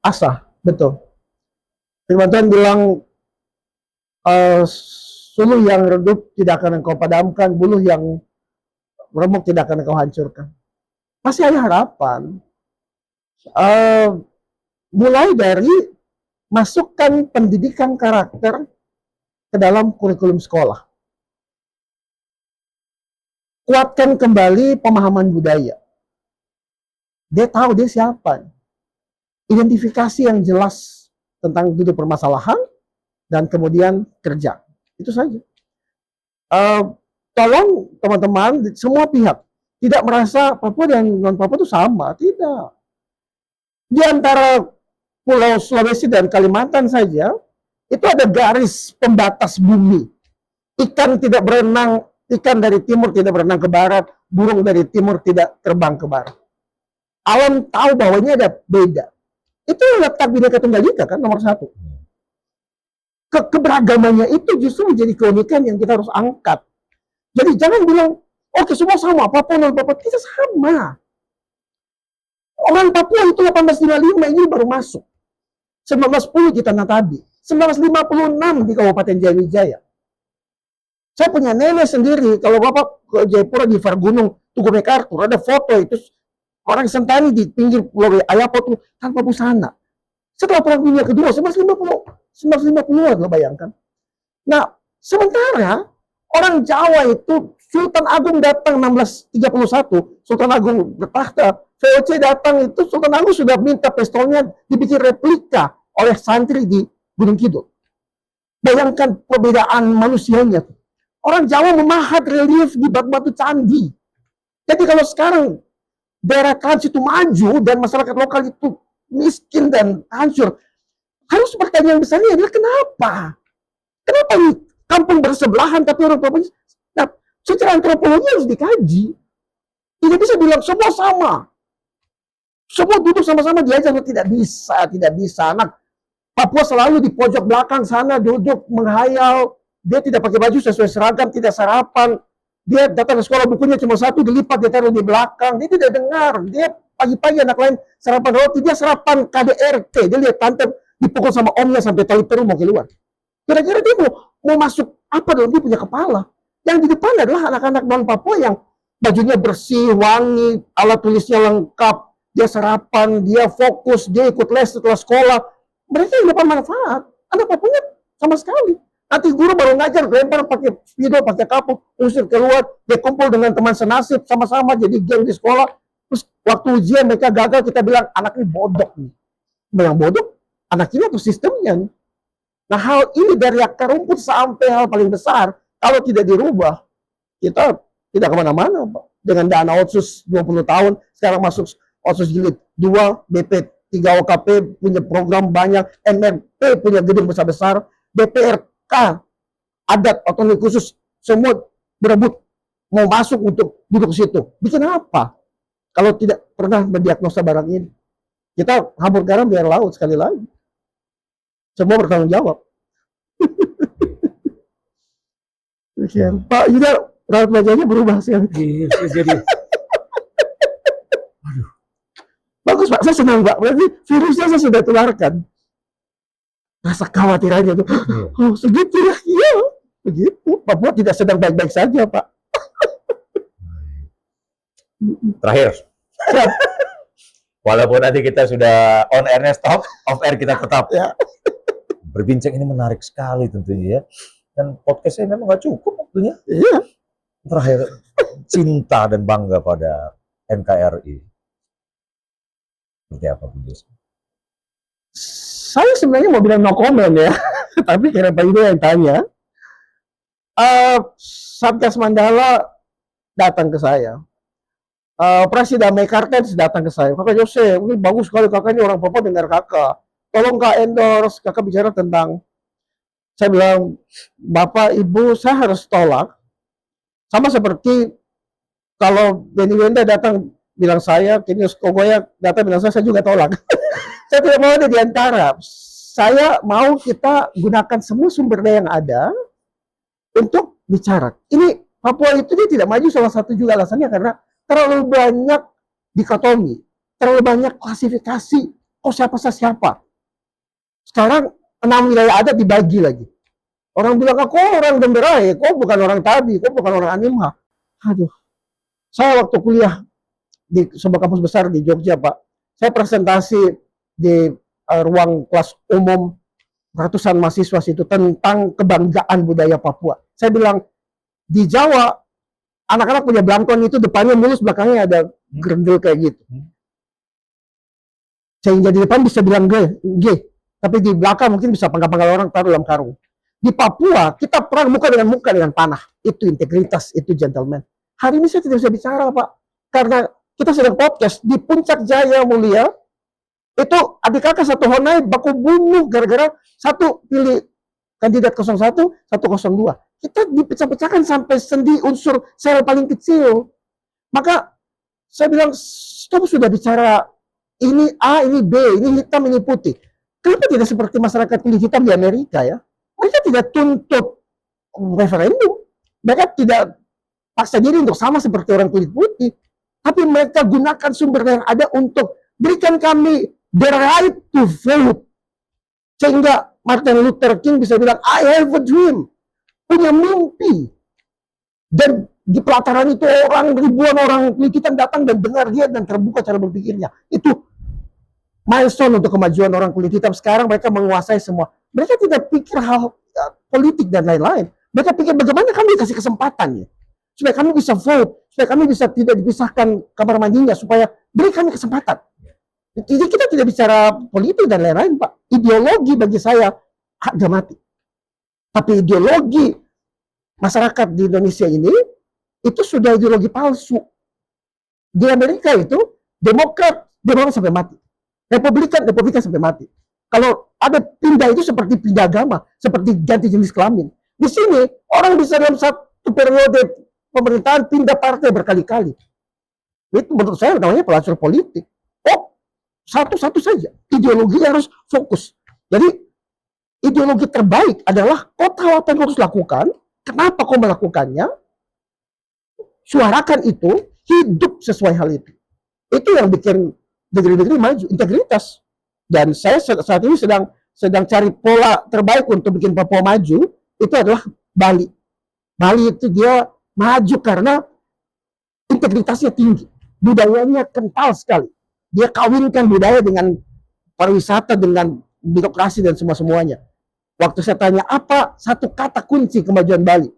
Asa, betul. Firman Tuhan bilang, suluh yang redup tidak akan engkau padamkan, buluh yang remuk tidak akan engkau hancurkan. Masih ada harapan. Mulai dari masukkan pendidikan karakter ke dalam kurikulum sekolah. Kuatkan kembali pemahaman budaya. Dia tahu dia siapa. Identifikasi yang jelas tentang duduk permasalahan dan kemudian kerja. Itu saja. Tolong teman-teman, semua pihak tidak merasa Papua dan non-Papua itu sama. Tidak. Di antara Pulau Sulawesi dan Kalimantan saja, itu ada garis pembatas bumi. Ikan tidak berenang, ikan dari timur tidak berenang ke barat, burung dari timur tidak terbang ke barat. Alam tahu bahwa ini ada beda. Itu letak Bhinneka Tunggal Ika kan nomor 1. Keberagamannya itu justru menjadi keunikan yang kita harus angkat. Jadi jangan bilang, oke semua sama, Papua non-Papua, kita sama. Orang Papua itu 1855 ini baru masuk. 1910 di Tanah Tabi. 1956 di Kabupaten Jayawijaya. Saya punya nenek sendiri, kalau Bapak ke Jayapura di Fargunung, Tugu Mekartur, ada foto itu orang Sentani di pinggir Pulau Ayapo tuh tanpa busana. Setelah Perang Dunia Kedua, 1950-an, lo bayangkan. Nah, sementara orang Jawa itu, Sultan Agung datang 1631, Sultan Agung bertahta, VOC datang itu, Sultan Agung sudah minta pistolnya dibikin replika oleh santri di Gunung Kidul. Bayangkan perbedaan manusianya. Orang Jawa memahat relief di batu-batu candi. Jadi kalau sekarang daerah Kars itu maju dan masyarakat lokal itu miskin dan hancur, harus pertanyaan besarnya adalah kenapa? Kenapa nih kampung bersebelahan tapi orang Papua? Nah, secara antropologi harus dikaji. Tidak bisa bilang semua sama. Semua duduk sama-sama diajar, tidak bisa, tidak bisa. Anak Papua selalu di pojok belakang sana duduk menghayal. Dia tidak pakai baju sesuai seragam, tidak sarapan. Dia datang ke sekolah, bukunya cuma satu, dilipat, dia taruh di belakang. Dia tidak dengar. Dia pagi-pagi anak lain sarapan roti, dia sarapan KDRT. Dia lihat tante dipukul sama omnya sampai tali peru mau keluar. Kira-kira dia mau masuk apa dalam dia punya kepala? Yang di depan adalah anak-anak non Papua yang bajunya bersih, wangi, alat tulisnya lengkap, dia sarapan, dia fokus, dia ikut les setelah sekolah. Mereka yang dapat manfaat. Anak Papuanya sama sekali. Nanti guru baru ngajar, lempar pakai spidol, pakai kapuk, usir keluar, dia kumpul dengan teman senasib, sama-sama jadi geng di sekolah. Terus waktu ujian mereka gagal, kita bilang, anak ini bodoh nih. Bilang bodoh, anak ini atau sistemnya nih. Nah, hal ini dari akar rumput sampai hal paling besar, kalau tidak dirubah, kita tidak kemana-mana, Pak. Dengan dana otsus 20 tahun, sekarang masuk otsus jilid 2, BP 3 OKP punya program banyak, MRP punya gedung besar-besar, DPRK, adat otonomi khusus, semua berebut mau masuk untuk duduk situ. Bikin apa? Kalau tidak pernah mendiagnosa barang ini. Kita hambur garam biar laut sekali lagi. Semua bertanggung jawab. Pak Yuda, raut wajahnya berubah sekali. Jadi Bagus Pak, saya senang Pak. Berarti virusnya saya sudah tularkan. Rasa khawatirannya tuh, oh segitu ya, iya, begitu. Papua tidak sedang baik-baik saja Pak. terakhir, Siap. walaupun nanti kita sudah on airnya stop, off air kita tetap Ya. berbincang. Ini menarik sekali tentunya ya. Dan podcastnya memang nggak cukup waktunya. Iya. Terakhir, cinta dan bangga pada NKRI. Seperti apa, Bu Jos? Saya sebenarnya mau bilang no comment ya, tapi karena Pak Yuda yang tanya, Satgas Mandala datang ke saya. Operasi Damai Kartens datang ke saya. Kakak Jose, ini bagus sekali kakak, ini orang Papua dengar kakak. Tolong kak endorse, kakak bicara tentang. Saya bilang, Bapak Ibu saya harus tolak. Sama seperti kalau Benny Wenda datang bilang saya, Kenius Kogoya datang bilang saya juga tolak. Saya tidak mau ada di antara. Saya mau kita gunakan semua sumber daya yang ada untuk bicara. Ini Papua itu dia tidak maju, salah satu juga alasannya karena terlalu banyak dikotomi, terlalu banyak klasifikasi. Oh siapa siapa. Sekarang 6 wilayah adat dibagi lagi. Orang bilang, kok orang Demberai, kok bukan orang Tabi, kok bukan orang Animha. Aduh, saya waktu kuliah di sebuah kampus besar di Jogja, Pak, saya presentasi di ruang kelas umum ratusan mahasiswa itu tentang kebanggaan budaya Papua. Saya bilang, di Jawa, anak-anak punya belangkon itu depannya mulus, belakangnya ada gerendel kayak gitu. Sehingga di depan bisa bilang G, tapi di belakang mungkin bisa panggal-panggal orang taruh dalam karung. Di Papua, kita perang muka dengan tanah. Itu integritas, itu gentleman. Hari ini saya tidak bisa bicara, Pak. Karena kita sedang podcast di Puncak Jaya Mulia, itu adik kakak satu Honai baku bunuh gara-gara satu pilih kandidat 01, satu 02. Kita dipecah-pecahkan sampai sendi unsur sel paling kecil. Maka saya bilang, stop sudah bicara ini A, ini B, ini hitam, ini putih. Kenapa tidak seperti masyarakat kulit hitam di Amerika ya? Mereka tidak tuntut referendum. Mereka tidak paksa diri untuk sama seperti orang kulit putih. Tapi mereka gunakan sumber yang ada untuk berikan kami the right to vote. Sehingga Martin Luther King bisa bilang, I have a dream. Punya mimpi. Dan di pelataran itu ribuan orang kulit hitam datang dan dengar dia dan terbuka cara berpikirnya. Itu milestone untuk kemajuan orang kulit hitam. Sekarang mereka menguasai semua. Mereka tidak pikir hal politik dan lain-lain. Mereka pikir bagaimana kami kasih kesempatan ya. Supaya kami bisa vote, supaya kami bisa tidak dipisahkan kamar mandinya, supaya beri kami kesempatan. Jadi kita tidak bicara politik dan lain-lain, Pak. Ideologi bagi saya harga mati. Tapi ideologi masyarakat di Indonesia ini itu sudah ideologi palsu. Di Amerika itu Demokrat sampai mati. Republikan sampai mati. Kalau ada pindah itu seperti pindah agama, seperti ganti jenis kelamin. Di sini orang bisa dalam satu periode pemerintahan pindah partai berkali-kali. Itu menurut saya namanya pelacur politik. Oh, satu-satu saja. Ideologi harus fokus. Jadi ideologi terbaik adalah kau tahu apa yang harus lakukan, kenapa kau melakukannya, suarakan itu, hidup sesuai hal itu. Itu yang bikin negeri-negeri maju, integritas. Dan saya saat ini sedang cari pola terbaik untuk bikin Papua maju, itu adalah Bali. Bali itu dia maju karena integritasnya tinggi, budayanya kental sekali. Dia kawinkan budaya dengan pariwisata, dengan birokrasi dan semua-semuanya. Waktu saya tanya apa satu kata kunci kemajuan Bali,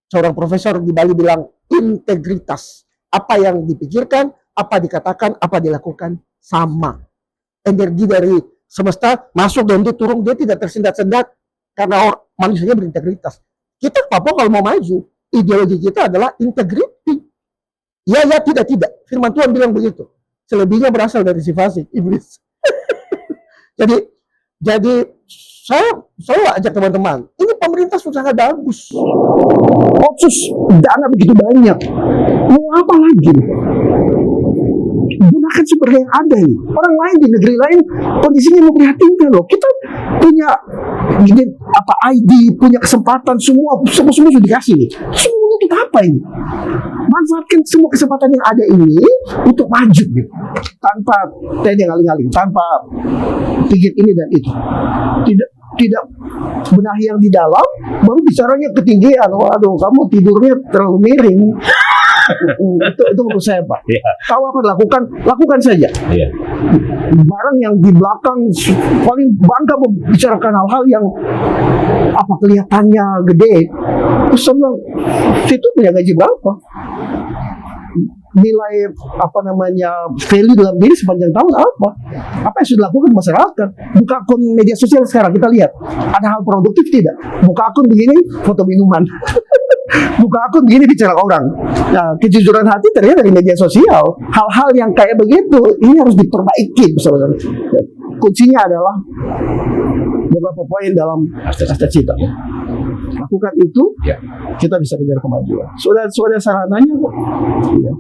seorang profesor di Bali bilang integritas. Apa yang dipikirkan, apa dikatakan, apa dilakukan sama. Energi dari semesta masuk dan dia turun, dia tidak tersendat-sendat karena manusianya berintegritas. Kita Papua kalau mau maju, ideologi kita adalah integriti. Ya, tidak. Firman Tuhan bilang begitu. Selebihnya berasal dari si fasik, iblis. Jadi saya ajak teman-teman, ini pemerintah sudah sangat bagus. Otsus dana begitu banyak. Mau apa lagi? Gunakan sumber yang ada ini. Orang lain di negeri lain kondisinya memprihatinkan loh. Kita punya ID, punya kesempatan, semua sudah dikasih nih. Semua untuk apa ini? Manfaatkan semua kesempatan yang ada ini untuk maju gitu. Tanpa tanya ngaling-ngaling, tanpa pikir ini dan itu. Tidak benahi yang di dalam, baru bicaranya ketinggian. Waduh, kamu tidurnya terlalu miring. itu menurut saya, Pak. Tahu apa lakukan saja. Barang yang di belakang paling bangga membicarakan hal-hal yang apa kelihatannya gede. Terus saya bilang, situ punya gaji berapa? Nilai value dalam diri sepanjang tahun apa yang sudah dilakukan masyarakat. Buka akun media sosial sekarang, kita lihat ada hal produktif tidak. Buka akun begini foto minuman. Buka akun begini bicara orang. Nah, kejujuran hati terlihat dari media sosial. Hal-hal yang kayak begitu ini harus diperbaiki bersama. Kuncinya adalah beberapa poin dalam cita-cita. Lakukan itu, kita bisa kejar kemajuan. Sudah sarananya kok. Ya.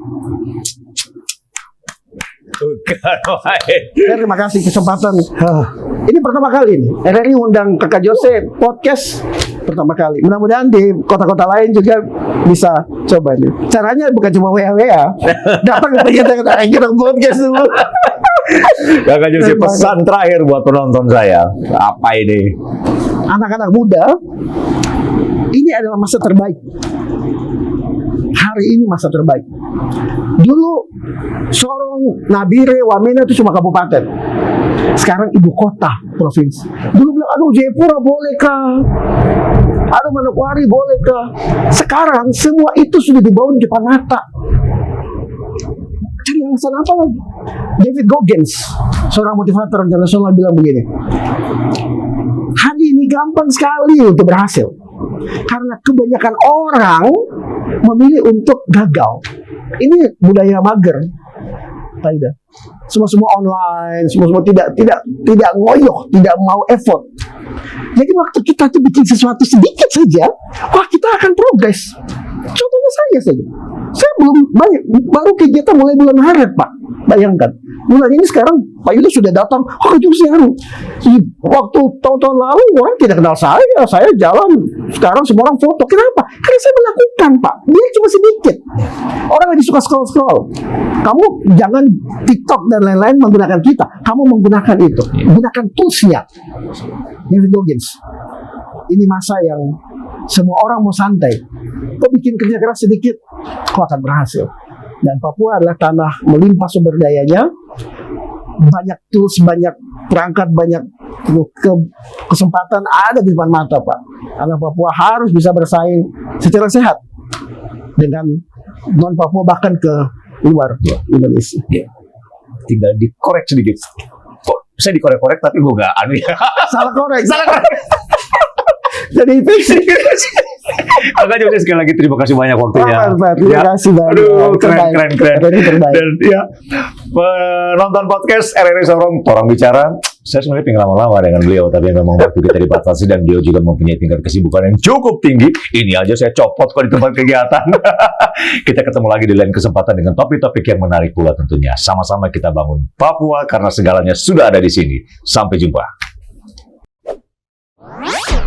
Terima kasih kesempatan. Ini pertama kali nih RRI undang Kakak Jose podcast pertama kali. Mudah-mudahan di kota-kota lain juga bisa coba nih. Caranya bukan cuma WA. Datang kita podcast dulu. Kakak Jose, pesan terakhir buat penonton saya. Apa ini? Anak-anak muda, ini adalah masa terbaik. Hari ini masa terbaik. Dulu Sorong, Nabire, Wamena itu cuma kabupaten. Sekarang ibu kota provinsi. Dulu bilang, aduh Jayapura bolehkah? Aduh Manokwari bolehkah? Sekarang semua itu sudah dibawa di depan mata. Cari alasan apa lagi? David Goggins, seorang motivator internasional bilang begini, hari ini gampang sekali untuk berhasil karena kebanyakan orang memilih untuk gagal. Ini budaya mager, Taida. Semua online, semua tidak ngoyoh, tidak mau effort. Jadi waktu kita tuh bikin sesuatu sedikit saja, wah kita akan progres. Contohnya saya saja. Saya belum banyak, baru kegiatan mulai bulan Maret, Pak. Bayangkan, bulan ini sekarang Pak Yuda sudah datang. Oh, itu waktu tahun-tahun lalu orang tidak kenal saya jalan. Sekarang semua orang foto. Kenapa? Karena saya melakukan, Pak. Dia cuma sedikit. Orang lagi suka scroll. Kamu jangan TikTok dan lain-lain menggunakan kita. Kamu menggunakan itu, gunakan toolsnya. David Goggins. Ini masa yang semua orang mau santai. Kau bikin kerja keras sedikit, kau akan berhasil. Dan Papua adalah tanah melimpah sumber dayanya, banyak tools, banyak perangkat, banyak kesempatan ada di depan mata, Pak. Anak Papua harus bisa bersaing secara sehat dengan non Papua bahkan ke luar Indonesia. Tinggal dikorek sedikit. Kok saya dikorek-korek tapi gue gak anu ya. Salah korek. Jadi itu Kakak Jose sekali lagi terima kasih banyak waktunya. Terima kasih banyak. Aduh, keren. Dan ya, penonton podcast RRI Sorong, Torang Bicara. Saya sebenarnya pengen lama-lama dengan beliau, tapi memang waktu kita dibatasi dan beliau juga mempunyai tingkat kesibukan yang cukup tinggi. Ini aja saya copot kok di tempat kegiatan. Kita ketemu lagi di lain kesempatan dengan topik-topik yang menarik pula tentunya. Sama-sama kita bangun Papua karena segalanya sudah ada di sini. Sampai jumpa.